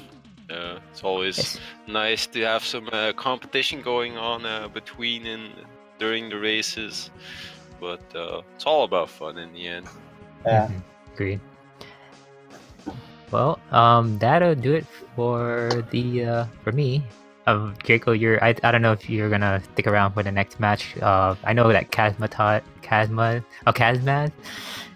It's always nice to have some competition going on between and during the races, but it's all about fun in the end. Yeah. Agreed. Well, that'll do it for the for me. Draco, I don't know if you're gonna stick around for the next match. I know that Kazmaz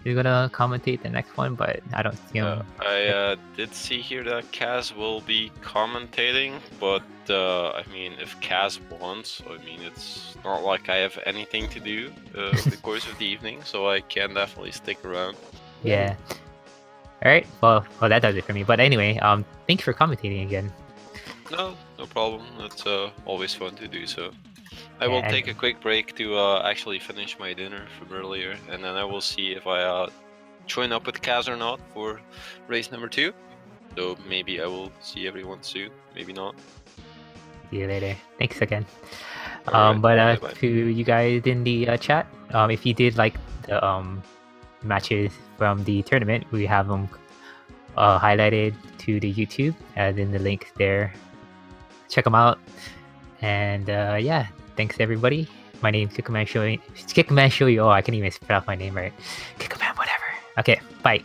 is gonna commentate the next one, but I don't see him. I did see here that Kaz will be commentating, but I mean, if Kaz wants, I mean, it's not like I have anything to do over the course of the evening, so I can definitely stick around. Yeah. All right. Well, that does it for me. But anyway, thanks for commentating again. No problem. It's always fun to do so. I will take a quick break to actually finish my dinner from earlier, and then I will see if I join up with Kaz or not for race number 2. So maybe I will see everyone soon. Maybe not. See you later. Thanks again. Alright, bye-bye. To you guys in the chat, if you did like the matches from the tournament, we have them highlighted to the YouTube, as in the link there. Check them out, and yeah, thanks everybody. My name's Kickerman Show. Oh, I can't even spell out my name right. Kickerman, whatever. Okay, bye.